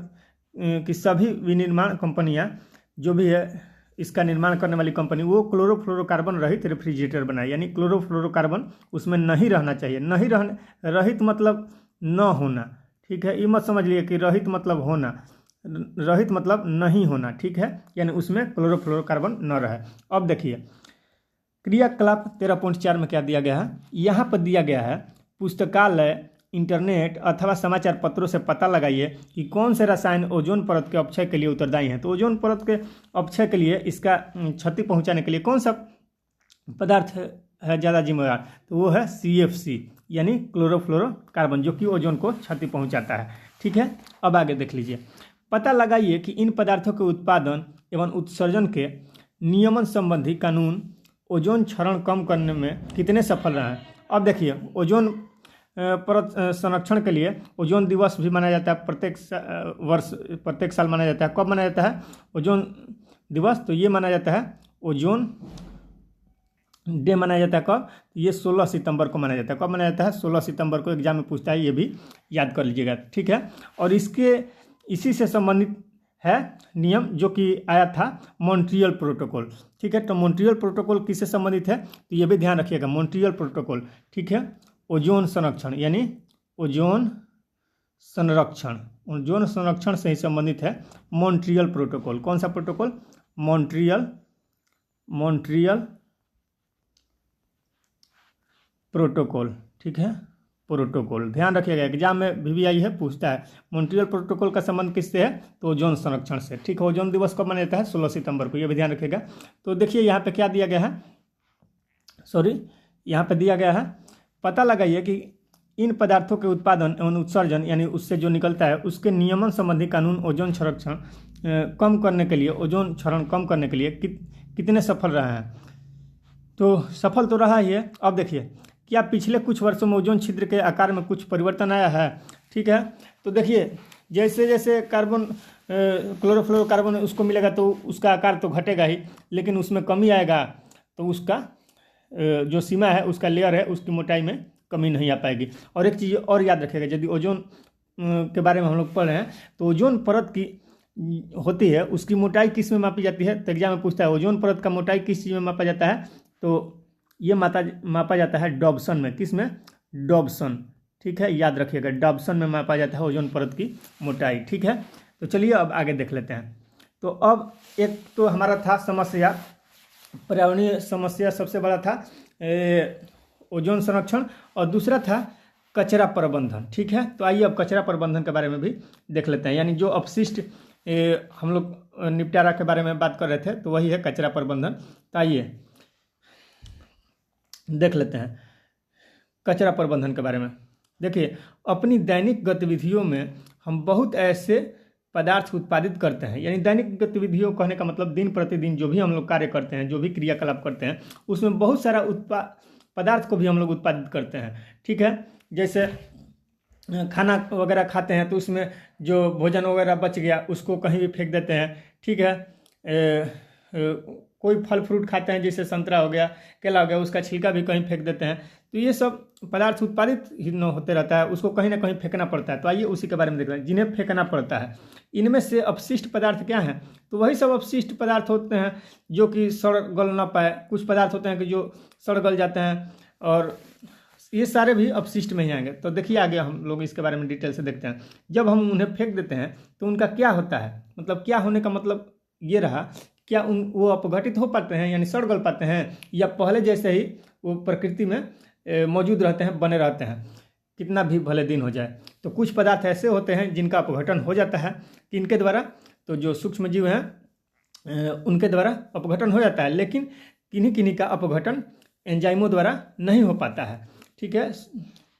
की सभी विनिर्माण कंपनियां जो भी है इसका निर्माण करने वाली कंपनी, वो क्लोरोफ्लोरोकार्बन रहित रेफ्रिजरेटर बनाए, यानी क्लोरोफ्लोरोकार्बन उसमें नहीं रहना चाहिए। नहीं रहने, रहित मतलब न होना। ठीक है, ये मत समझ लिए कि रहित मतलब होना, रहित मतलब नहीं होना। ठीक है, यानी उसमें क्लोरोफ्लोरोकार्बन न रहे। अब देखिए क्रियाकलाप 13.4 में क्या दिया गया है? यहाँ पर दिया गया है, पुस्तकालय, इंटरनेट अथवा समाचार पत्रों से पता लगाइए कि कौन से रसायन ओजोन परत के अपक्षय के लिए उत्तरदायी हैं। तो ओजोन परत के अपक्षय के लिए, इसका क्षति पहुंचाने के लिए कौन सा पदार्थ है ज़्यादा जिम्मेदार? तो वो है CFC, यानी क्लोरोफ्लोरोकार्बन, जो कि ओजोन को क्षति पहुंचाता है। ठीक है, अब आगे देख लीजिए। पता लगाइए कि इन पदार्थों के उत्पादन एवं उत्सर्जन के नियमन संबंधी कानून ओजोन क्षरण कम करने में कितने सफल रहे हैं। अब देखिए, ओजोन परत संरक्षण के लिए ओजोन दिवस भी मनाया जाता है, प्रत्येक साल मनाया जाता है। कब मनाया जाता है ओजोन दिवस? तो ये मनाया जाता है, ओजोन डे मनाया जाता है कब? ये 16 सितंबर को मनाया जाता है। कब मनाया जाता है? 16 सितंबर को। एग्जाम में पूछता है, ये भी याद कर लीजिएगा। ठीक है, और इसी से संबंधित है नियम जो कि आया था, मॉन्ट्रियल प्रोटोकॉल। ठीक है, तो मॉन्ट्रियल प्रोटोकॉल किससे संबंधित है? तो ये भी ध्यान रखिएगा, मॉन्ट्रियल प्रोटोकॉल। ठीक है, ओजोन संरक्षण, यानी ओजोन संरक्षण से ही संबंधित है मॉन्ट्रियल प्रोटोकॉल। कौन सा प्रोटोकॉल? मॉन्ट्रियल मॉन्ट्रियल प्रोटोकॉल, ठीक है, प्रोटोकॉल। ध्यान रखिएगा, एग्जाम में VVI है, पूछता है मॉन्ट्रियल प्रोटोकॉल का संबंध किससे है, तो ओजोन संरक्षण से, ठीक है। ओजोन दिवस कब मनाया जाता है, 16 सितंबर को, ये भी ध्यान रखिएगा। तो देखिए यहाँ पे क्या दिया गया है, सॉरी, यहाँ पे दिया गया है, पता लगाइए कि इन पदार्थों के उत्पादन एवं उत्सर्जन यानी उससे जो निकलता है उसके नियमन संबंधी कानून ओजोन संरक्षण कम करने के लिए, ओजोन क्षरण कम करने के लिए कितने सफल रहे हैं। तो सफल तो रहा ही है। अब देखिए, क्या पिछले कुछ वर्षों में ओजोन छिद्र के आकार में कुछ परिवर्तन आया है, ठीक है। तो देखिए, जैसे जैसे कार्बन क्लोरोफ्लोरोकार्बन उसको मिलेगा तो उसका आकार तो घटेगा ही, लेकिन उसमें कमी आएगा तो उसका जो सीमा है, उसका लेयर है, उसकी मोटाई में कमी नहीं आ पाएगी। और एक चीज़ और याद रखिएगा, यदि ओजोन के बारे में हम लोग पढ़ रहे हैं तो ओजोन परत की होती है, उसकी मोटाई किस में मापी जाती है, तो एग्जाम में पूछता है ओजोन परत का मोटाई किस चीज़ में मापा जाता है, तो ये मापा जाता है डॉब्सन में। किस में, डॉब्सन, ठीक है, याद रखिएगा, डॉब्सन में मापा जाता है ओजोन परत की मोटाई, ठीक है। तो चलिए अब आगे देख लेते हैं। तो अब एक तो हमारा था समस्या, पर्यावरणीय समस्या सबसे बड़ा था ओजोन संरक्षण, और दूसरा था कचरा प्रबंधन, ठीक है। तो आइए अब कचरा प्रबंधन के बारे में भी देख लेते हैं, यानी जो अपशिष्ट हम लोग निपटारा के बारे में बात कर रहे थे, तो वही है कचरा प्रबंधन। तो आइए देख लेते हैं कचरा प्रबंधन के बारे में। देखिए, अपनी दैनिक गतिविधियों में हम बहुत ऐसे पदार्थ उत्पादित करते हैं, यानी दैनिक गतिविधियों कहने का मतलब दिन प्रतिदिन जो भी हम लोग कार्य करते हैं, जो भी क्रियाकलाप करते हैं, उसमें बहुत सारा पदार्थ को भी हम लोग उत्पादित करते हैं, ठीक है। जैसे खाना वगैरह खाते हैं तो उसमें जो भोजन वगैरह बच गया उसको कहीं भी फेंक देते हैं, ठीक है। कोई फल फ्रूट खाते हैं, जैसे संतरा हो गया, केला हो गया, उसका छिलका भी कहीं फेंक देते हैं। तो ये सब पदार्थ उत्पादित ही न होते रहता है, उसको कहीं ना कहीं फेंकना पड़ता है। तो आइए उसी के बारे में देख रहे हैं, जिन्हें फेंकना पड़ता है। इनमें से अपशिष्ट पदार्थ क्या हैं, तो वही सब अपशिष्ट पदार्थ होते हैं जो कि सड़ गल ना पाए। कुछ पदार्थ होते हैं कि जो सड़ गल जाते हैं, और ये सारे भी अपशिष्ट में ही आएंगे। तो देखिए आगे हम लोग इसके बारे में डिटेल से देखते हैं। जब हम उन्हें फेंक देते हैं तो उनका क्या होता है, मतलब क्या होने का मतलब ये रहा, क्या वो अपघटित हो पाते हैं यानी सड़ गल पाते हैं, या पहले जैसे ही वो प्रकृति में मौजूद रहते हैं, बने रहते हैं, कितना भी भले दिन हो जाए। तो कुछ पदार्थ ऐसे होते हैं जिनका अपघटन हो जाता है, किनके द्वारा, तो जो सूक्ष्म जीव हैं उनके द्वारा अपघटन हो जाता है, लेकिन किन्हीं किन्हीं का अपघटन एंजाइमों द्वारा नहीं हो पाता है, ठीक है।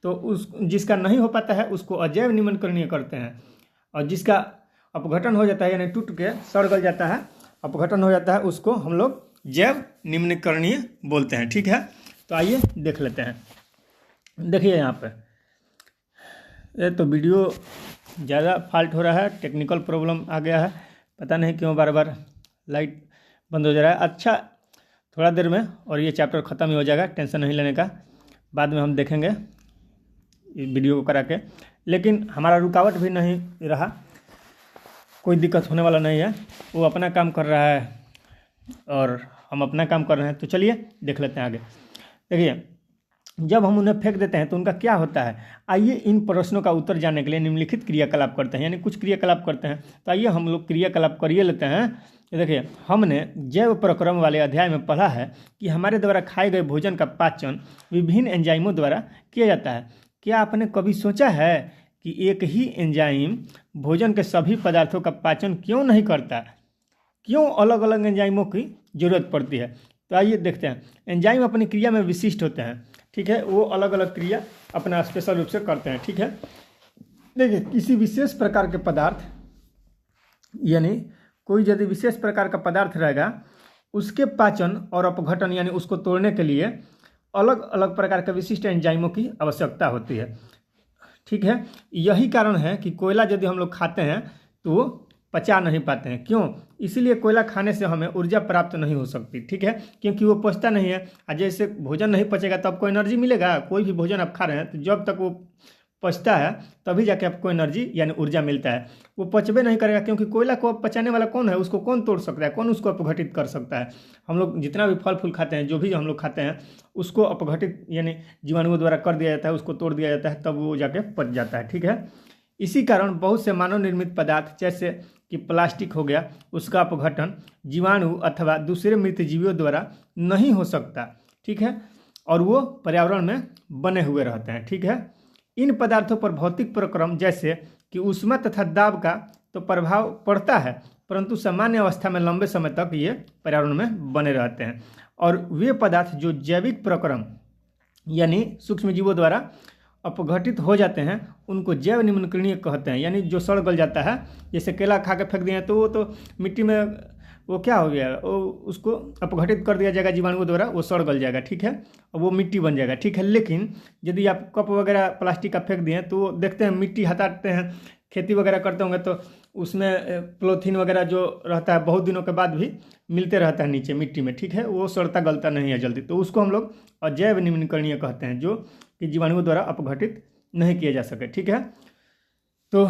तो उस जिसका नहीं हो पाता है उसको अजैव निम्नकरणीय करते हैं, और जिसका अपघटन हो जाता है यानी टूट के सड़ गल जाता है, अपघटन हो जाता है, उसको हम लोग जैव निम्नकरणीय बोलते हैं, ठीक है। तो आइए देख लेते हैं। देखिए यहाँ पे ये तो वीडियो ज़्यादा फॉल्ट हो रहा है, टेक्निकल प्रॉब्लम आ गया है, पता नहीं क्यों बार बार लाइट बंद हो जा रहा है। अच्छा, थोड़ा देर में और ये चैप्टर ख़त्म ही हो जाएगा, टेंशन नहीं लेने का, बाद में हम देखेंगे वीडियो को करा के। लेकिन हमारा रुकावट भी नहीं रहा, कोई दिक्कत होने वाला नहीं है, वो अपना काम कर रहा है और हम अपना काम कर रहे हैं। तो चलिए देख लेते हैं आगे। देखिए, जब हम उन्हें फेंक देते हैं तो उनका क्या होता है। आइए इन प्रश्नों का उत्तर जानने के लिए निम्नलिखित क्रियाकलाप करते हैं, यानी कुछ क्रियाकलाप करते हैं। तो आइए हम लोग क्रियाकलाप करिए लेते हैं। देखिए, हमने जैव प्रक्रम वाले अध्याय में पढ़ा है कि हमारे द्वारा खाए गए भोजन का पाचन विभिन्न एंजाइमों द्वारा किया जाता है। क्या आपने कभी सोचा है कि एक ही एंजाइम भोजन के सभी पदार्थों का पाचन क्यों नहीं करता, क्यों अलग अलग एंजाइमों की जरूरत पड़ती है। तो आइए देखते हैं। एंजाइम अपनी क्रिया में विशिष्ट होते हैं, ठीक है, वो अलग अलग क्रिया अपना स्पेशल रूप से करते हैं, ठीक है। देखिए, किसी विशेष प्रकार के पदार्थ, यानी कोई यदि विशेष प्रकार का पदार्थ रहेगा, उसके पाचन और अपघटन यानी उसको तोड़ने के लिए अलग अलग प्रकार के विशिष्ट एंजाइमों की आवश्यकता होती है, ठीक है। यही कारण है कि कोयला यदि हम लोग खाते हैं तो वो पचा नहीं पाते हैं। क्यों? इसीलिए कोयला खाने से हमें ऊर्जा प्राप्त नहीं हो सकती, ठीक है, क्योंकि वो पचता नहीं है। और जैसे भोजन नहीं पचेगा तो आपको एनर्जी मिलेगा। कोई भी भोजन आप खा रहे हैं तो जब तक वो पचता है तभी जाके आपको एनर्जी यानी ऊर्जा मिलता है। वो पचबे नहीं करेगा, क्योंकि कोयला को पचाने वाला कौन है, उसको कौन तोड़ सकता है, कौन उसको अपघटित कर सकता है। हम लोग जितना भी फल फूल खाते हैं, जो भी हम लोग खाते हैं, उसको अपघटित यानी जीवाणुओं द्वारा कर दिया जाता है, उसको तोड़ दिया जाता है, तब वो जाके पच जाता है, ठीक है। इसी कारण बहुत से मानव निर्मित पदार्थ जैसे कि प्लास्टिक हो गया, उसका अपघटन जीवाणु अथवा दूसरे मृत जीवियों द्वारा नहीं हो सकता, ठीक है, और वो पर्यावरण में बने हुए रहते हैं, ठीक है। इन पदार्थों पर भौतिक प्रक्रम जैसे कि ऊष्मा तथा दाब का तो प्रभाव पड़ता है, परंतु सामान्य अवस्था में लंबे समय तक ये पर्यावरण में बने रहते हैं। और वे पदार्थ जो जैविक प्रक्रम यानी सूक्ष्म जीवों द्वारा अपघटित हो जाते हैं उनको जैव निम्नकरणीय कहते हैं, यानी जो सड़ गल जाता है। जैसे केला खा के फेंक दिए तो वो तो मिट्टी में वो क्या हो गया, वो उसको अपघटित कर दिया जाएगा जीवाणुओं द्वारा, वो सड़ गल जाएगा, ठीक है, और वो मिट्टी बन जाएगा, ठीक है। लेकिन यदि आप कप वगैरह प्लास्टिक का फेंक दिए तो देखते हैं मिट्टी हटाते हैं, खेती वगैरह करते होंगे तो उसमें पॉलीथीन वगैरह जो रहता है बहुत दिनों के बाद भी मिलते रहता है नीचे मिट्टी में, ठीक है, वो सड़ता गलता नहीं है जल्दी, तो उसको हम लोग अजैव निम्नकरणीय कहते हैं, जो कि जीवाणुओं द्वारा अपघटित नहीं किए जा सके, ठीक है। तो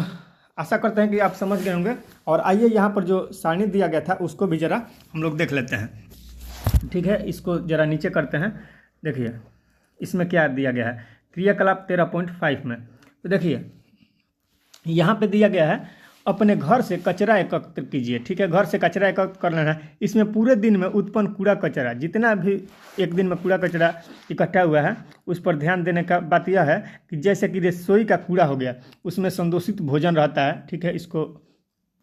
आशा करते हैं कि आप समझ गए होंगे। और आइए यहाँ पर जो सारणी दिया गया था उसको भी ज़रा हम लोग देख लेते हैं, ठीक है। इसको ज़रा नीचे करते हैं। देखिए इसमें क्या दिया गया है, क्रियाकलाप 13.5 में। तो देखिए यहाँ पे दिया गया है अपने घर से कचरा एकत्र कीजिए, ठीक है। घर से कचरा एकत्र कर लेना है। इसमें पूरे दिन में उत्पन्न कूड़ा कचरा, जितना भी एक दिन में कूड़ा कचरा इकट्ठा हुआ है उस पर ध्यान देने का बात यह है कि जैसे कि रसोई का कूड़ा हो गया, उसमें संदूषित भोजन रहता है, ठीक है। इसको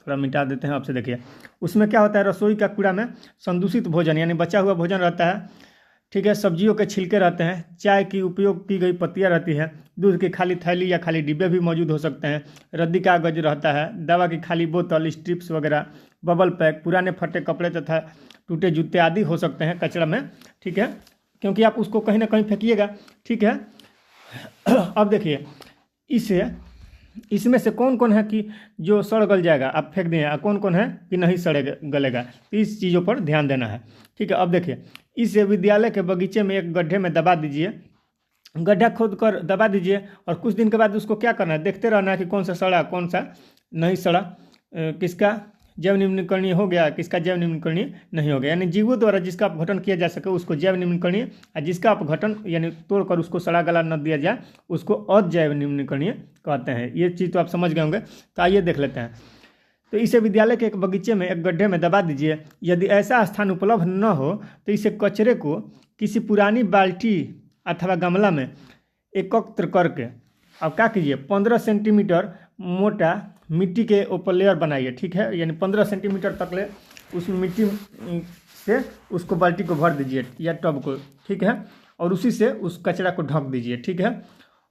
थोड़ा मिटा देते हैं आपसे। देखिए उसमें क्या होता है, रसोई का कूड़ा में संदूषित भोजन यानी बचा हुआ भोजन रहता है, ठीक है। सब्जियों के छिलके रहते हैं, चाय की उपयोग की गई पत्तियां रहती हैं, दूध की खाली थैली या खाली डिब्बे भी मौजूद हो सकते हैं, रद्दी कागज रहता है, दवा की खाली बोतल, स्ट्रिप्स वगैरह, बबल पैक, पुराने फटे कपड़े तथा टूटे जूते आदि हो सकते हैं कचरा में, ठीक है, क्योंकि आप उसको कहीं ना कहीं फेंकिएगा, ठीक है। अब देखिए इसमें से कौन कौन है कि जो सड़ गल जाएगा, आप फेंक दिए, कौन कौन है कि नहीं सड़ेगा गलेगा, तो इस चीज़ों पर ध्यान देना है, ठीक है। अब देखिए इसे विद्यालय के बगीचे में एक गड्ढे में दबा दीजिए, गड्ढा खोद कर दबा दीजिए और कुछ दिन के बाद उसको क्या करना है, देखते रहना है कि कौन सा सड़ा कौन सा नहीं सड़ा, किसका जैव निम्नकरणीय हो गया, किसका जैव निम्नकरणीय नहीं हो गया। यानी जीवों द्वारा जिसका अपघटन किया जा सके उसको जैव निम्नकरणीय, और जिसका अपघटन यानी तोड़कर उसको सड़ा गला न दिया जाए उसको अजैव निम्नकरणीय कहते हैं। ये चीज़ तो आप समझ गए होंगे। तो आइए देख लेते हैं। तो इसे विद्यालय के एक बगीचे में एक गड्ढे में दबा दीजिए। यदि ऐसा स्थान उपलब्ध न हो तो इसे कचरे को किसी पुरानी बाल्टी अथवा गमला में एकत्र करके अब क्या कीजिए, 15 सेंटीमीटर मोटा मिट्टी के ऊपर लेयर बनाइए, ठीक है। यानी 15 सेंटीमीटर तक ले उस मिट्टी से उसको बाल्टी को भर दीजिए या टब को, ठीक है, और उसी से उस कचरा को ढक दीजिए, ठीक है।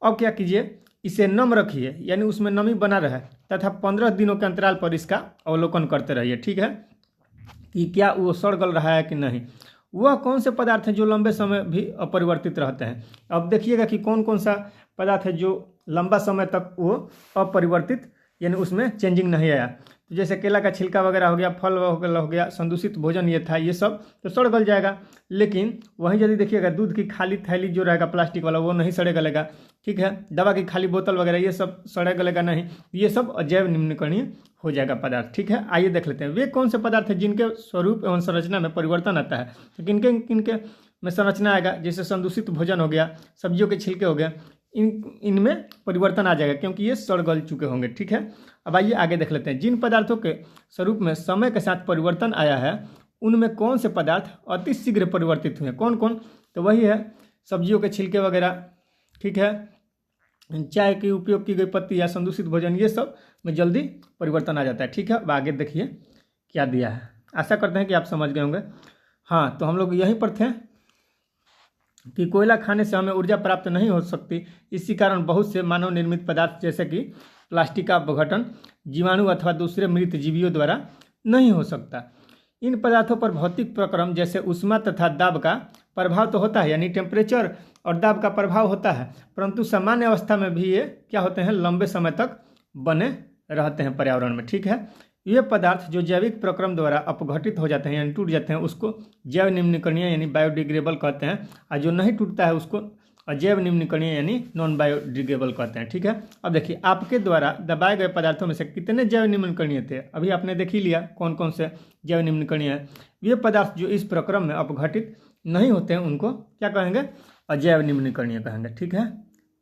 अब क्या कीजिए, इसे नम रखिए यानी उसमें नमी बना रहे तथा 15 दिनों के अंतराल पर इसका अवलोकन करते रहिए, ठीक है, कि क्या वो सड़ गल रहा है कि नहीं। वह कौन से पदार्थ हैं जो लंबे समय भी अपरिवर्तित रहते हैं। अब देखिएगा कि कौन कौन सा पदार्थ है जो लंबा समय तक वो अपरिवर्तित यानी उसमें चेंजिंग नहीं आया। तो जैसे केला का छिलका वगैरह हो गया, फल हो गया, संदूषित भोजन ये था, ये सब तो सड़ गल जाएगा। लेकिन वहीं यदि देखिएगा दूध की खाली थैली जो रहेगा प्लास्टिक वाला वो नहीं सड़े गलेगा, ठीक है। दवा की खाली बोतल वगैरह ये सब सड़े गलेगा नहीं, ये सब अजैव निम्नकरणीय हो जाएगा पदार्थ, ठीक है। आइए देख लेते हैं वे कौन से पदार्थ हैं जिनके स्वरूप एवं संरचना में परिवर्तन आता है। तो किनके किनके में संरचना आएगा, जैसे संदूषित भोजन हो गया, सब्जियों के छिलके हो गए, इनमें परिवर्तन आ जाएगा क्योंकि ये सड़ गल चुके होंगे, ठीक है। अब आइए आगे देख लेते हैं। जिन पदार्थों के स्वरूप में समय के साथ परिवर्तन आया है उनमें कौन से पदार्थ अति शीघ्र परिवर्तित हुए, कौन कौन, तो वही है सब्जियों के छिलके वगैरह, ठीक है, चाय की उपयोग की गई पत्ती या संदूषित भोजन, ये सब में जल्दी परिवर्तन आ जाता है, ठीक है। अब आगे देखिए क्या दिया है। आशा करते हैं कि आप समझ गए होंगे। हाँ, तो हम लोग यहीं पर थे कि कोयला खाने से हमें ऊर्जा प्राप्त नहीं हो सकती। इसी कारण बहुत से मानव निर्मित पदार्थ जैसे कि प्लास्टिक का अपघटन जीवाणु अथवा दूसरे मृत जीवियों द्वारा नहीं हो सकता। इन पदार्थों पर भौतिक प्रक्रम जैसे ऊष्मा तथा दाब का प्रभाव तो होता है, यानी टेम्परेचर और दाब का प्रभाव होता है, परंतु सामान्य अवस्था में भी ये क्या होते हैं, लंबे समय तक बने रहते हैं पर्यावरण में, ठीक है। ये पदार्थ जो जैविक प्रक्रम द्वारा अपघटित हो जाते हैं यानी टूट जाते हैं उसको जैव निम्नकरणीय यानी बायोडिग्रेडेबल कहते हैं, और जो नहीं टूटता है उसको अजैव निम्नकरणीय यानी नॉन बायोडिग्रेडेबल कहते हैं, ठीक है। अब देखिए आपके द्वारा दबाए गए पदार्थों में से कितने जैव निम्नकरणीय थे, अभी आपने देख ही लिया कौन कौन से जैव निम्नकरणीय है। ये पदार्थ जो इस प्रक्रम में अपघटित नहीं होते हैं उनको क्या कहेंगे, अजैव निम्नकरणीय कहेंगे, ठीक है।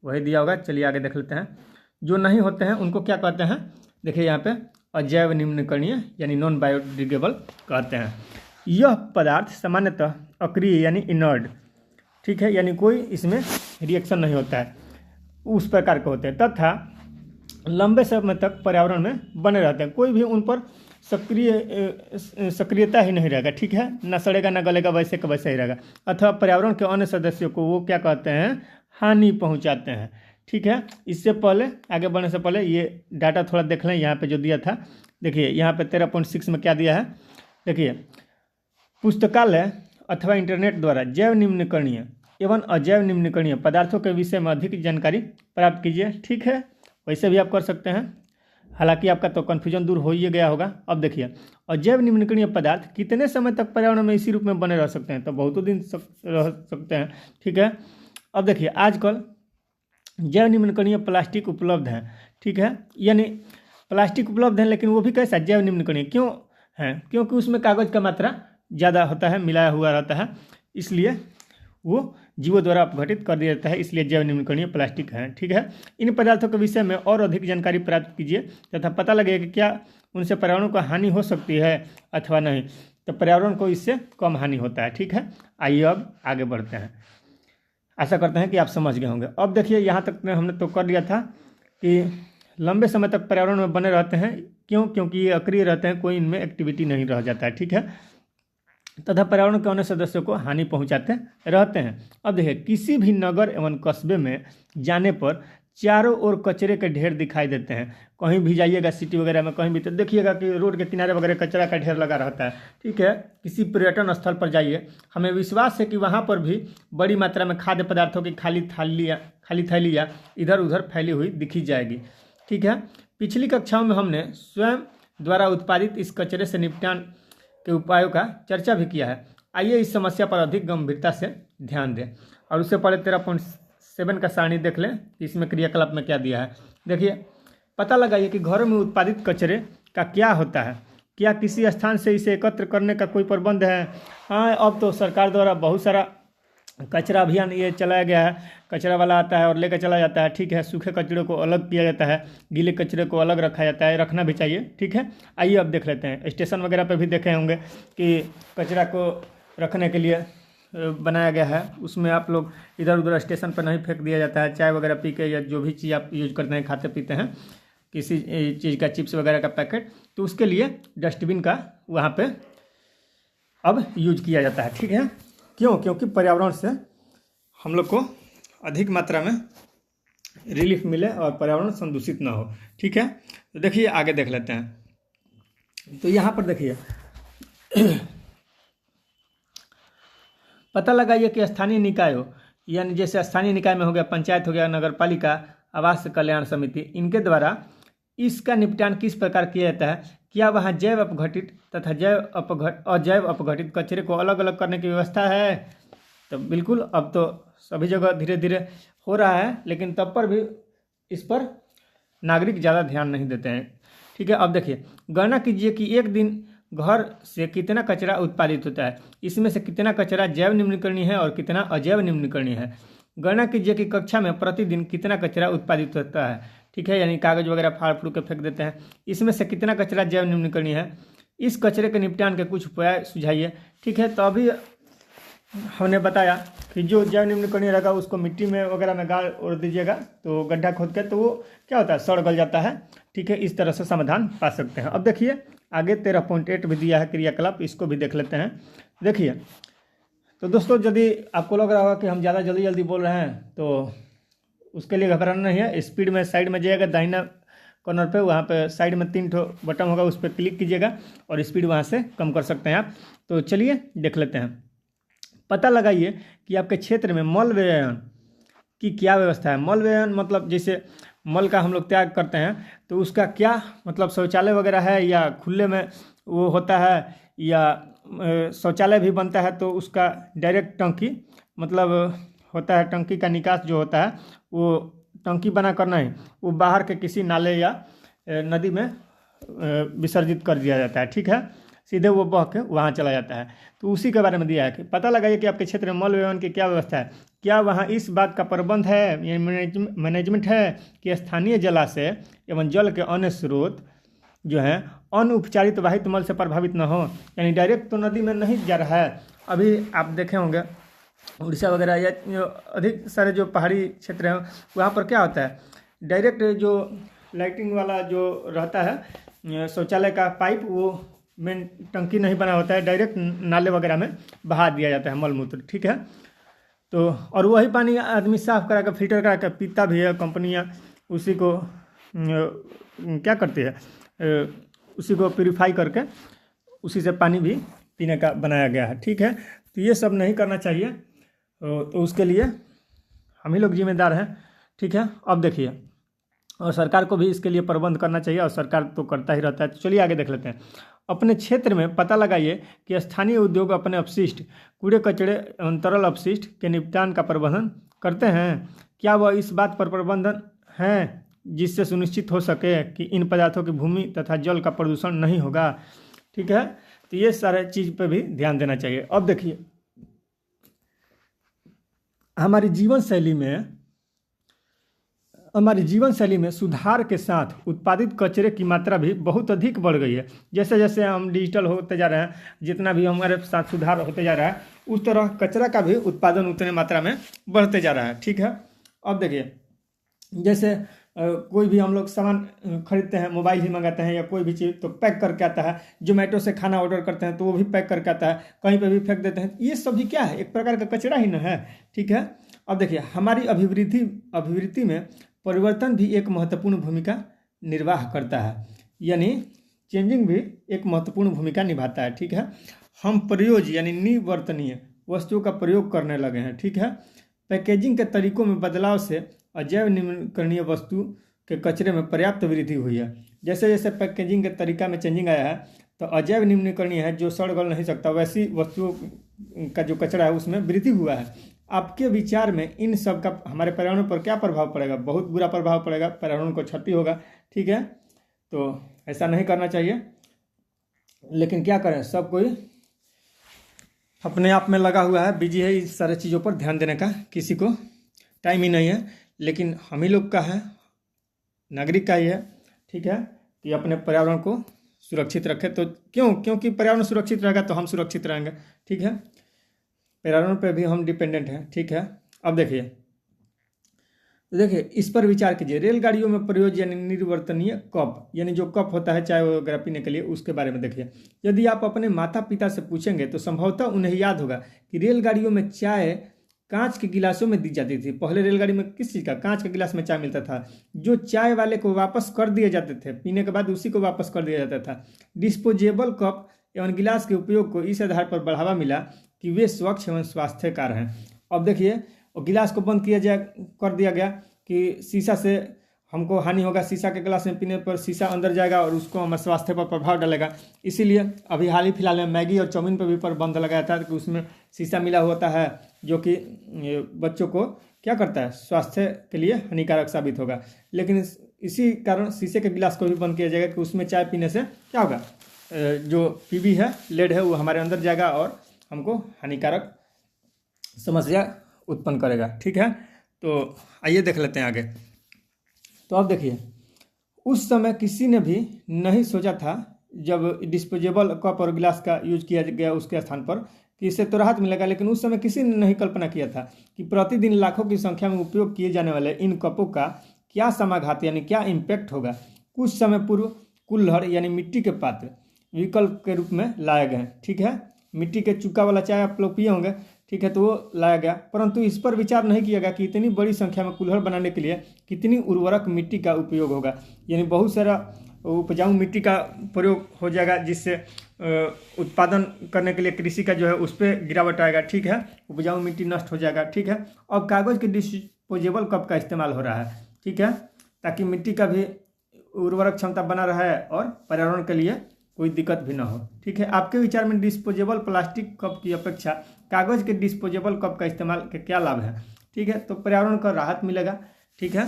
वही दिया होगा। चलिए आगे देख लेते हैं। जो नहीं होते हैं उनको क्या कहते हैं, देखिए यहाँ पे अजैव निम्नकरणीय यानी नॉन बायोडिग्रेडेबल कहते हैं। यह पदार्थ सामान्यतः अक्रिय यानी इनर्ट, ठीक है, यानी कोई इसमें रिएक्शन नहीं होता है, उस प्रकार के होते हैं, तथा लंबे समय तक पर्यावरण में बने रहते हैं, कोई भी उन पर सक्रियता ही नहीं रहेगा, ठीक है, ना सड़ेगा ना गलेगा, वैसे का वैसे ही रहेगा, अथवा पर्यावरण के अन्य सदस्यों को वो क्या कहते हैं, हानि पहुंचाते हैं, ठीक है। इससे पहले आगे बढ़ने से पहले ये डाटा थोड़ा देख लें, यहाँ पे जो दिया था, देखिए यहाँ पे 13.6 में क्या दिया है, देखिए पुस्तकालय अथवा इंटरनेट द्वारा जैव निम्नकरणीय एवं अजैव निम्नकरणीय पदार्थों के विषय में अधिक जानकारी प्राप्त कीजिए, ठीक है, वैसे भी आप कर सकते हैं, हालांकि आपका तो कन्फ्यूजन दूर हो ही गया होगा। अब देखिए अजैव निम्नकरणीय पदार्थ कितने समय तक पर्यावरण में इसी रूप में बने रह सकते हैं, तो बहुत दिन रह सकते हैं, ठीक है। अब देखिए आजकल जैव निम्नकरणीय प्लास्टिक उपलब्ध है, ठीक है, यानी प्लास्टिक उपलब्ध है लेकिन वो भी कैसा जैव निम्नकरणीय क्यों है, क्योंकि उसमें कागज़ का मात्रा ज़्यादा होता है, मिलाया हुआ रहता है, इसलिए वो जीवों द्वारा अपघटित कर दिया जाता है, इसलिए जैव निम्नकरणीय प्लास्टिक है, ठीक है। इन पदार्थों के विषय में और अधिक जानकारी प्राप्त कीजिए तथा पता लगेगा कि क्या उनसे पर्यावरण को हानि हो सकती है अथवा नहीं, तो पर्यावरण को इससे कम हानि होता है, ठीक है। आइए अब आगे बढ़ते हैं, आशा करते हैं कि आप समझ गए होंगे। अब देखिए यहाँ तक में हमने तो कर लिया था कि लंबे समय तक पर्यावरण में बने रहते हैं, क्यों, क्योंकि ये अक्रिय रहते हैं, कोई इनमें एक्टिविटी नहीं रह जाता है, ठीक है, तथा पर्यावरण के अन्य सदस्यों को हानि पहुंचाते रहते हैं। अब देखिए किसी भी नगर एवं कस्बे में जाने पर चारों ओर कचरे के ढेर दिखाई देते हैं, कहीं भी जाइएगा सिटी वगैरह में कहीं भी तो देखिएगा कि रोड के किनारे वगैरह कचरा का ढेर लगा रहता है, ठीक है। किसी पर्यटन स्थल पर जाइए, हमें विश्वास है कि वहाँ पर भी बड़ी मात्रा में खाद्य पदार्थों की खाली थैलियाँ इधर उधर फैली हुई दिखी जाएगी, ठीक है। पिछली कक्षाओं में हमने स्वयं द्वारा उत्पादित इस कचरे से निपटान के उपायों का चर्चा भी किया है। आइए इस समस्या पर अधिक गंभीरता से ध्यान दें, और उससे पहले 13.7 का सारणी देख लें, इसमें क्रियाकलाप में क्या दिया है। देखिए पता लगाइए कि घरों में उत्पादित कचरे का क्या होता है, क्या किसी स्थान से इसे एकत्र करने का कोई प्रबंध है। हाँ, अब तो सरकार द्वारा बहुत सारा कचरा अभियान ये चलाया गया है, कचरा वाला आता है और लेकर चला जाता है, ठीक है, सूखे कचरे को अलग किया जाता है, गीले कचरे को अलग रखा जाता है, रखना भी चाहिए, ठीक है। आइए अब देख लेते हैं, स्टेशन वगैरह पे भी देखे होंगे कि कचरा को रखने के लिए बनाया गया है, उसमें आप लोग इधर उधर स्टेशन पर नहीं फेंक दिया जाता है, चाय वगैरह पी के या जो भी चीज़ आप यूज करते हैं, खाते पीते हैं, किसी चीज़ का चिप्स वगैरह का पैकेट, तो उसके लिए डस्टबिन का वहाँ पर अब यूज किया जाता है, ठीक है। क्यों, क्योंकि पर्यावरण से हम लोग को अधिक मात्रा में रिलीफ मिले और पर्यावरण संदूषित ना हो, ठीक है। तो देखिए आगे देख लेते हैं, तो यहाँ पर देखिए पता लगाइए कि स्थानीय निकायों यानी जैसे स्थानीय निकाय में हो गया, पंचायत हो गया, नगर पालिका, आवास कल्याण समिति, इनके द्वारा इसका निपटान किस प्रकार किया जाता है। क्या वहाँ जैव अपघटित तथा अजैव अपघटित कचरे को अलग अलग करने की व्यवस्था है। तो बिल्कुल अब तो सभी जगह धीरे धीरे हो रहा है, लेकिन तब पर भी इस पर नागरिक ज़्यादा ध्यान नहीं देते हैं, ठीक है। अब देखिए गणना कीजिए कि एक दिन घर से कितना कचरा उत्पादित होता है, इसमें से कितना कचरा जैव निम्नकरणीय है और कितना अजैव निम्नकरणीय है। गणना कीजिए कि कक्षा में प्रतिदिन कितना कचरा उत्पादित होता है, ठीक है, यानी कागज वगैरह फाड़ फूड़ के फेंक देते हैं, इसमें से कितना कचरा जैव निम्नकरणीय है। इस कचरे के निपटान के कुछ उपाय सुझाइए, ठीक है। तो अभी हमने बताया कि जो जैव निम्नकरणीय रहेगा उसको मिट्टी में वगैरह में गाड़ और दीजिएगा, तो गड्ढा खोद के, तो वो क्या होता है, सड़ गल जाता है, ठीक है। इस तरह से समाधान पा सकते हैं। अब देखिए आगे 13.8 भी दिया है क्रियाकलाप, इसको भी देख लेते हैं। देखिए तो दोस्तों यदि आपको लग रहा होगा कि हम ज़्यादा जल्दी बोल रहे हैं, तो उसके लिए घबराना नहीं है, स्पीड में साइड में जाइएगा दाहिना कॉर्नर पे, वहाँ पे साइड में 3 बटन होगा, उस पर क्लिक कीजिएगा और स्पीड वहाँ से कम कर सकते हैं आप। तो चलिए देख लेते हैं। पता लगाइए कि आपके क्षेत्र में मल व्ययन की क्या व्यवस्था है। मल व्ययन मतलब जैसे मल का हम लोग त्याग करते हैं, तो उसका क्या मतलब शौचालय वगैरह है या खुले में वो होता है, या शौचालय भी बनता है तो उसका डायरेक्ट टंकी मतलब होता है, टंकी का निकास जो होता है वो टंकी बना कर नहीं, वो बाहर के किसी नाले या नदी में विसर्जित कर दिया जाता है, ठीक है। सीधे वो बह के वहाँ चला जाता है। तो उसी के बारे में दिया है कि पता लगाइए कि आपके क्षेत्र में मल विवरण की क्या व्यवस्था है, क्या वहाँ इस बात का प्रबंध है या मैनेजमेंट है कि स्थानीय जलाशय एवं जल के अन्य स्रोत जो है अनउपचारित वाहित मल से प्रभावित न हो, यानी डायरेक्ट तो नदी में नहीं जा रहा है। अभी आप देखे होंगे उड़ीसा वगैरह या जो अधिक सारे जो पहाड़ी क्षेत्र हैं वहाँ पर क्या होता है, डायरेक्ट जो लाइटिंग वाला जो रहता है शौचालय का पाइप, वो मेन टंकी नहीं बना होता है, डायरेक्ट नाले वगैरह में बहा दिया जाता है मलमूत्र, ठीक है। तो और वही पानी आदमी साफ करा कर फिल्टर करा कर पीता भी है, कंपनियां उसी को क्या करती है, उसी को प्यूरिफाई करके उसी से पानी भी पीने का बनाया गया है, ठीक है। तो ये सब नहीं करना चाहिए, तो उसके लिए हम ही लोग जिम्मेदार हैं, ठीक है। अब देखिए, और सरकार को भी इसके लिए प्रबंध करना चाहिए, और सरकार तो करता ही रहता है। तो चलिए आगे देख लेते हैं। अपने क्षेत्र में पता लगाइए कि स्थानीय उद्योग अपने अपशिष्ट, कूड़े कचरे एवं तरल अपशिष्ट के निपटान का प्रबंधन करते हैं। क्या वह इस बात पर प्रबंधन है जिससे सुनिश्चित हो सके कि इन पदार्थों की भूमि तथा जल का प्रदूषण नहीं होगा, ठीक है। तो ये सारे चीज़ पे भी ध्यान देना चाहिए। अब देखिए, हमारी जीवन शैली में सुधार के साथ उत्पादित कचरे की मात्रा भी बहुत अधिक बढ़ गई है। जैसे जैसे हम डिजिटल होते जा रहे हैं, जितना भी हमारे साथ सुधार होते जा रहा है, उस तरह कचरा का भी उत्पादन उतने मात्रा में बढ़ते जा रहा है, ठीक है। अब देखिए, जैसे कोई भी हम लोग सामान खरीदते हैं, मोबाइल ही मंगाते हैं या कोई भी चीज़, तो पैक करके आता है। जोमेटो से खाना ऑर्डर करते हैं तो वो भी पैक करके आता है, कहीं पे भी फेंक देते हैं। ये सब भी क्या है, एक प्रकार का कचरा ही ना है, ठीक है। अब देखिए, हमारी अभिवृत्ति में परिवर्तन भी एक महत्वपूर्ण भूमिका निर्वाह करता है, यानी चेंजिंग भी एक महत्वपूर्ण भूमिका निभाता है, ठीक है। हम प्रयोज्य यानी निवर्तनीय वस्तुओं का प्रयोग करने लगे हैं, ठीक है। पैकेजिंग के तरीकों में बदलाव से अजैव निम्नीकरणीय वस्तु के कचरे में पर्याप्त वृद्धि हुई है। जैसे जैसे पैकेजिंग के तरीका में चेंजिंग आया है, तो अजैव निम्नीकरणीय है जो सड़ गल नहीं सकता, वैसी वस्तुओं का जो कचरा है उसमें वृद्धि हुआ है। आपके विचार में इन सब का हमारे पर्यावरण पर क्या प्रभाव पड़ेगा? बहुत बुरा प्रभाव पड़ेगा, पर्यावरण को क्षति होगा, ठीक है। तो ऐसा नहीं करना चाहिए, लेकिन क्या करें, सब कोई अपने आप में लगा हुआ है, बिजी है, इस सारे चीज़ों पर ध्यान देने का किसी को टाइम ही नहीं है। लेकिन हम ही लोग का है, नागरिक का ही है, ठीक है, कि अपने पर्यावरण को सुरक्षित रखें। तो क्योंकि पर्यावरण सुरक्षित रहेगा तो हम सुरक्षित रहेंगे, ठीक है। पर्यावरण पे भी हम डिपेंडेंट हैं, ठीक है। अब देखिए, तो देखिए इस पर विचार कीजिए। रेलगाड़ियों में प्रयोग यानी निर्वर्तनीय कप, यानी जो कप होता है चाय वगैरह पीने के लिए, उसके बारे में देखिए। यदि आप अपने माता पिता से पूछेंगे तो संभवतः उन्हें याद होगा कि रेलगाड़ियों में चाय कांच के गिलासों में दी जाती थी। पहले रेलगाड़ी में किस चीज़ का, कांच के गिलास में चाय मिलता था, जो चाय वाले को वापस कर दिए जाते थे, पीने के बाद उसी को वापस कर दिया जाता था। डिस्पोजेबल कप एवं गिलास के उपयोग को इस आधार पर बढ़ावा मिला कि वे स्वच्छ एवं स्वास्थ्यकर हैं। अब देखिए, और गिलास को बंद कर दिया गया कि शीशा से हमको हानि होगा, शीशा के गिलास में पीने पर शीशा अंदर जाएगा और उसको हमारे स्वास्थ्य पर प्रभाव डालेगा। इसीलिए अभी हाल ही फिलहाल में मैगी और चाउमीन पर भी प्रतिबंध लगाया था कि उसमें शीशा मिला होता है, जो कि बच्चों को क्या करता है, स्वास्थ्य के लिए हानिकारक साबित होगा। लेकिन इसी कारण शीशे के गिलास को भी बंद किया जाएगा कि उसमें चाय पीने से क्या होगा, जो पीबी है, लेड है, वो हमारे अंदर जाएगा और हमको हानिकारक समस्या उत्पन्न करेगा, ठीक है। तो आइए देख लेते हैं आगे। तो अब देखिए, उस समय किसी ने भी नहीं सोचा था जब डिस्पोजेबल कप और गिलास का यूज किया गया उसके स्थान पर कि इससे तो राहत मिलेगा, लेकिन उस समय किसी ने नहीं कल्पना किया था कि प्रतिदिन लाखों की संख्या में उपयोग किए जाने वाले इन कपों का क्या समाघात यानी क्या इम्पैक्ट होगा। कुछ समय पूर्व कुल्हड़ यानी मिट्टी के पात्र विकल्प के रूप में लाए गए, ठीक है। मिट्टी के चुका वाला चाय आप लोग पिए होंगे, ठीक है, तो वो लाया गया, परंतु इस पर विचार नहीं किया गया कि इतनी बड़ी संख्या में कुल्हड़ बनाने के लिए कितनी उर्वरक मिट्टी का उपयोग होगा। यानी बहुत सारा उपजाऊ मिट्टी का प्रयोग हो जाएगा, जिससे उत्पादन करने के लिए कृषि का जो है उस पर गिरावट आएगा, ठीक है, उपजाऊ मिट्टी नष्ट हो जाएगा, ठीक है। अब कागज़ के डिस्पोजेबल कप का इस्तेमाल हो रहा है, ठीक है, ताकि मिट्टी का भी उर्वरक क्षमता बना रहे और पर्यावरण के लिए कोई दिक्कत भी ना हो, ठीक है। आपके विचार में डिस्पोजेबल प्लास्टिक कप की अपेक्षा कागज़ के डिस्पोजेबल कप का इस्तेमाल के क्या लाभ है, ठीक है। तो पर्यावरण को राहत मिलेगा, ठीक है,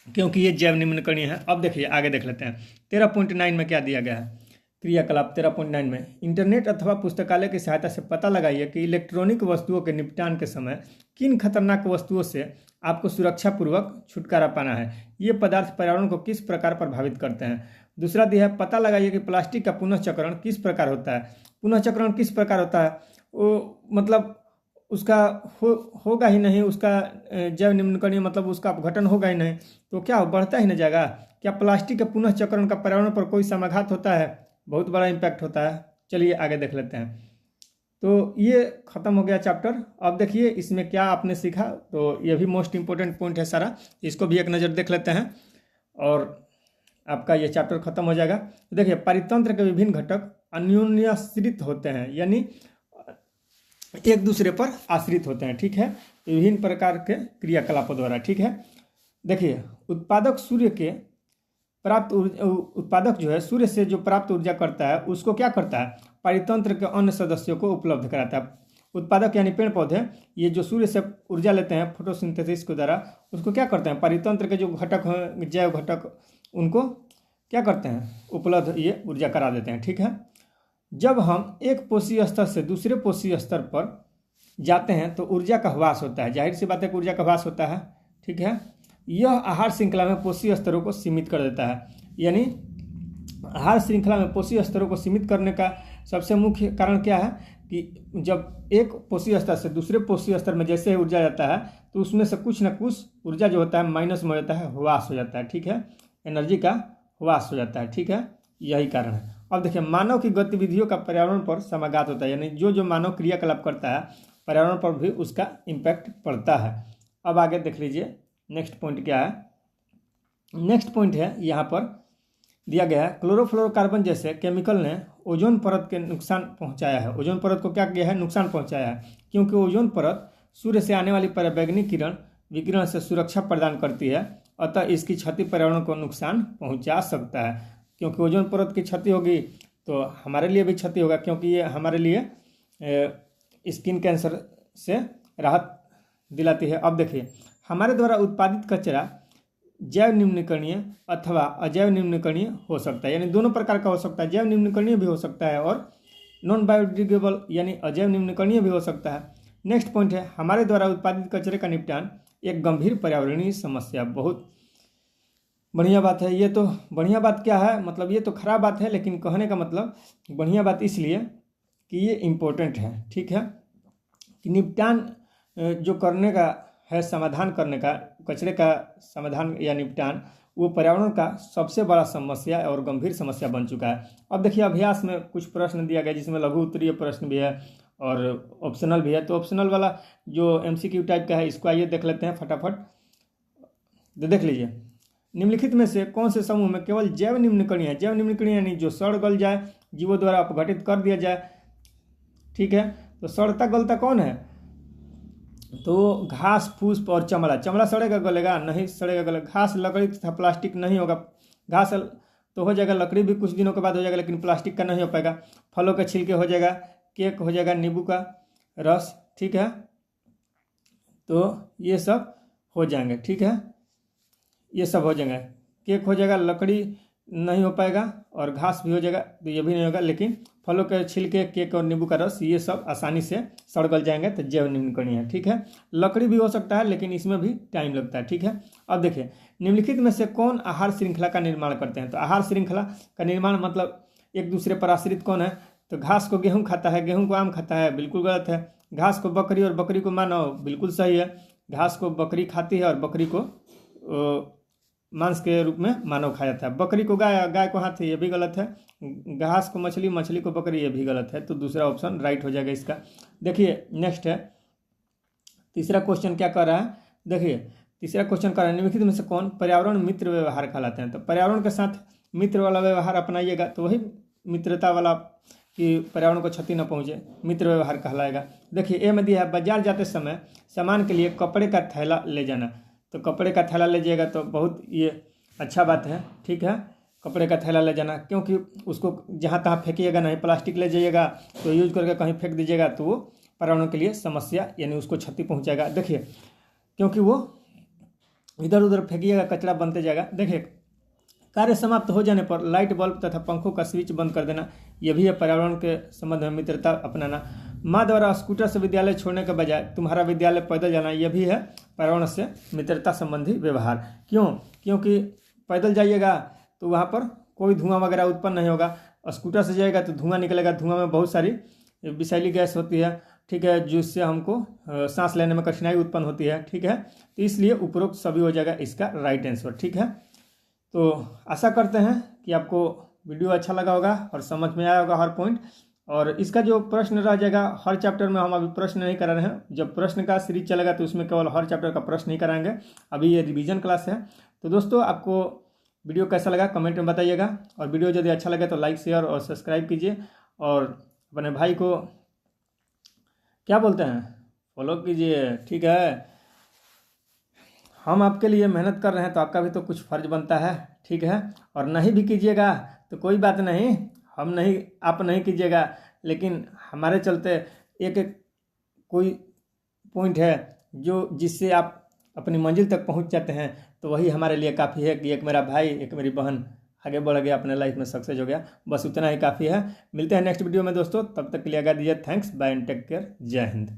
क्योंकि ये जैव निम्नीकरणीय है। अब देखिए आगे देख लेते हैं 13.9 में क्या दिया गया है। क्रियाकलाप 13.9 में इंटरनेट अथवा पुस्तकालय की सहायता से पता लगाइए कि इलेक्ट्रॉनिक वस्तुओं के निपटान के समय किन खतरनाक वस्तुओं से आपको सुरक्षापूर्वक छुटकारा पाना है। ये पदार्थ पर्यावरण को किस प्रकार प्रभावित करते हैं। दूसरा दिया है, पता लगाइए कि प्लास्टिक का पुनःचक्रण किस प्रकार होता है। पुनःचक्रण किस प्रकार होता है, वो मतलब उसका होगा ही नहीं, उसका जैव निम्नकरणीय मतलब उसका अपघटन होगा ही नहीं, तो क्या बढ़ता ही नहीं जाएगा। क्या प्लास्टिक के पुनःचक्रण का पर्यावरण पर कोई समाघात होता है, बहुत बड़ा इम्पैक्ट होता है। चलिए आगे देख लेते हैं। तो ये खत्म हो गया चैप्टर। अब देखिए इसमें क्या आपने सीखा, तो ये भी मोस्ट इंपॉर्टेंट पॉइंट है सारा, इसको भी एक नज़र देख लेते हैं और आपका ये चैप्टर खत्म हो जाएगा। तो देखिए परितंत्र के विभिन्न घटक अन्योन्याश्रित होते हैं, यानी एक दूसरे पर आश्रित होते हैं, ठीक है, विभिन्न प्रकार के क्रियाकलापों द्वारा, ठीक है। देखिए उत्पादक सूर्य के प्राप्त उत्पादक जो है सूर्य से जो प्राप्त ऊर्जा करता है उसको क्या करता है, परितंत्र के अन्य सदस्यों को उपलब्ध कराता है। उत्पादक यानी पेड़ पौधे, ये जो सूर्य से ऊर्जा लेते हैं फोटोसिंथेसिस के द्वारा, उसको क्या करते हैं, परितंत्र के जो घटक हैं, जैव घटक, उनको क्या करते हैं, उपलब्ध ये ऊर्जा करा देते हैं, ठीक है। जब हम एक पोषी स्तर से दूसरे पोषी स्तर पर जाते हैं तो ऊर्जा का ह्रास होता है, जाहिर सी बात है कि ऊर्जा का ह्रास होता है, ठीक है। यह आहार श्रृंखला में पोषी स्तरों को सीमित कर देता है, यानी आहार श्रृंखला में पोषी स्तरों को सीमित करने का सबसे मुख्य कारण क्या है कि जब एक पोषी स्तर से दूसरे पोषी स्तर में जैसे ऊर्जा जाता है तो उसमें से कुछ ना कुछ ऊर्जा जो होता है माइनस में हो जाता है, ह्रास हो जाता है, ठीक है, एनर्जी का ह्रास हो जाता है, ठीक है, यही कारण है। अब देखिए मानव की गतिविधियों का पर्यावरण पर समाघात होता है, यानी जो जो मानव क्रियाकलाप करता है पर्यावरण पर भी उसका इम्पैक्ट पड़ता है। अब आगे देख लीजिए नेक्स्ट पॉइंट क्या है। नेक्स्ट पॉइंट है यहाँ पर दिया गया है, क्लोरोफ्लोरोकार्बन जैसे केमिकल ने ओजोन परत के नुकसान पहुँचाया है। ओजोन परत को क्या किया है, नुकसान पहुँचाया है, क्योंकि ओजोन परत सूर्य से आने वाली पराबैंगनी किरण विकिरण से सुरक्षा प्रदान करती है, अतः इसकी क्षति पर्यावरण को नुकसान पहुँचा सकता है। क्योंकि ओजोन परत की क्षति होगी तो हमारे लिए भी क्षति होगा, क्योंकि ये हमारे लिए स्किन कैंसर से राहत दिलाती है। अब देखिए हमारे द्वारा उत्पादित कचरा जैव निम्नकरणीय अथवा अजैव निम्नकरणीय हो सकता है, यानी दोनों प्रकार का हो सकता है, जैव निम्नकरणीय भी हो सकता है और नॉन बायोडिग्रेडेबल यानी अजैव निम्नकरणीय भी हो सकता है। नेक्स्ट पॉइंट है, हमारे द्वारा उत्पादित कचरे का निपटान एक गंभीर पर्यावरणीय समस्या। बहुत बढ़िया बात है, ये तो बढ़िया बात क्या है, मतलब ये तो खराब बात है, लेकिन कहने का मतलब बढ़िया बात इसलिए कि ये इम्पोर्टेंट है, ठीक है, कि निपटान जो करने का है, समाधान करने का, कचरे का समाधान या निपटान, वो पर्यावरण का सबसे बड़ा समस्या और गंभीर समस्या बन चुका है। अब देखिए अभ्यास में कुछ प्रश्न दिया गया जिसमें लघु उत्तरीय प्रश्न भी है और ऑप्शनल भी है। तो ऑप्शनल वाला जो MCQ टाइप का है इसको आइए देख लेते हैं फटाफट। तो देख लीजिए, निम्नलिखित में से कौन से समूह में केवल जैव निम्नकरणीय है, जैव निम्नकरणीय यानी जो सड़ गल जाए, जीवों द्वारा अपघटित कर दिया जाए, ठीक है। तो सड़ता गलता कौन है, तो घास, फूस और चमड़ा। चमड़ा सड़ेगा गलेगा नहीं, सड़ेगा गलेगा। घास, लकड़ी तथा प्लास्टिक नहीं होगा। घास तो हो जाएगा, लकड़ी भी कुछ दिनों के बाद हो जाएगा, लेकिन प्लास्टिक का नहीं हो पाएगा। फलों के छिलके हो जाएगा, केक हो जाएगा, नींबू का रस, ठीक है, तो ये सब हो जाएंगे, ठीक है, ये सब हो जाएंगे। केक हो जाएगा, लकड़ी नहीं हो पाएगा और घास भी हो जाएगा, तो ये भी नहीं होगा, लेकिन फलों के छिलके, केक और नींबू का रस ये सब आसानी से सड़ गल जाएंगे, तो जैव निम्नकरणीय है, ठीक है। लकड़ी भी हो सकता है लेकिन इसमें भी टाइम लगता है, ठीक है। अब देखिए निम्नलिखित में से कौन आहार श्रृंखला का निर्माण करते हैं। तो आहार श्रृंखला का निर्माण मतलब एक दूसरे पर आश्रित कौन है, तो घास को गेहूँ खाता है, गेहूँ को आम खाता है, बिल्कुल गलत है। घास को बकरी और बकरी को मानव, बिल्कुल सही है। घास को बकरी खाती है और बकरी को मांस के रूप में मानव खाया जाता है। बकरी को गाय, गाय को हाथी, ये भी गलत है। घास को मछली, मछली को बकरी, ये भी गलत है। तो दूसरा ऑप्शन राइट हो जाएगा इसका। देखिए नेक्स्ट है, तीसरा क्वेश्चन क्या कर रहा है, देखिए तीसरा क्वेश्चन कर रहा है, निम्नलिखित में से कौन पर्यावरण मित्र व्यवहार कहलाते हैं। तो पर्यावरण के साथ मित्र वाला व्यवहार अपनाइएगा तो वही मित्रता वाला कि पर्यावरण को क्षति न पहुँचे, मित्र व्यवहार कहलाएगा। देखिए ए में दिया है, बाजार जाते समय सामान के लिए कपड़े का थैला ले जाना। तो कपड़े का थैला ले जाएगा तो बहुत ये अच्छा बात है, ठीक है, कपड़े का थैला ले जाना, क्योंकि उसको जहाँ तहाँ फेंकिएगा नहीं। प्लास्टिक ले जाइएगा तो यूज करके कहीं फेंक दीजिएगा तो वो पर्यावरण के लिए समस्या यानी उसको क्षति पहुँचाएगा। देखिए क्योंकि वो इधर उधर फेंकिएगा कचरा बनते जाएगा। देखिए कार्य समाप्त हो जाने पर लाइट बल्ब तथा पंखों का स्विच बंद कर देना, यह भी है पर्यावरण के संबंध में मित्रता अपनाना। माँ द्वारा स्कूटर से विद्यालय छोड़ने के बजाय तुम्हारा विद्यालय पैदल जाना, यह भी है पर्यावरण से मित्रता संबंधी व्यवहार। क्यों? क्योंकि पैदल जाइएगा तो वहाँ पर कोई धुआं वगैरह उत्पन्न नहीं होगा, और स्कूटर से जाएगा तो धुआं निकलेगा। धुआं में बहुत सारी विषैली गैस होती है, ठीक है, जिससे हमको सांस लेने में कठिनाई उत्पन्न होती है, ठीक है। तो इसलिए उपरोक्त सभी हो जाएगा इसका राइट आंसर, ठीक है। तो आशा करते हैं कि आपको वीडियो अच्छा लगा होगा और समझ में आया होगा हर पॉइंट। और इसका जो प्रश्न रह जाएगा, हर चैप्टर में हम अभी प्रश्न नहीं करा रहे हैं। जब प्रश्न का सीरीज चलेगा तो उसमें केवल हर चैप्टर का प्रश्न नहीं कराएंगे, अभी ये रिवीजन क्लास है। तो दोस्तों, आपको वीडियो कैसा लगा कमेंट में बताइएगा, और वीडियो यदि अच्छा लगे तो लाइक शेयर और सब्सक्राइब कीजिए, और अपने भाई को क्या बोलते हैं, फॉलो कीजिए, ठीक है। हम आपके लिए मेहनत कर रहे हैं तो आपका भी तो कुछ फर्ज बनता है, ठीक है। और नहीं भी कीजिएगा तो कोई बात नहीं, आप नहीं कीजिएगा, लेकिन हमारे चलते एक कोई पॉइंट है जिससे आप अपनी मंजिल तक पहुंच जाते हैं, तो वही हमारे लिए काफ़ी है कि एक मेरा भाई, एक मेरी बहन आगे बढ़ गया, अपने लाइफ में सक्सेस हो गया, बस उतना ही काफ़ी है। मिलते हैं नेक्स्ट वीडियो में दोस्तों, तब तक के लिए आज्ञा दीजिए। Thanks, bye and take care, जय हिंद।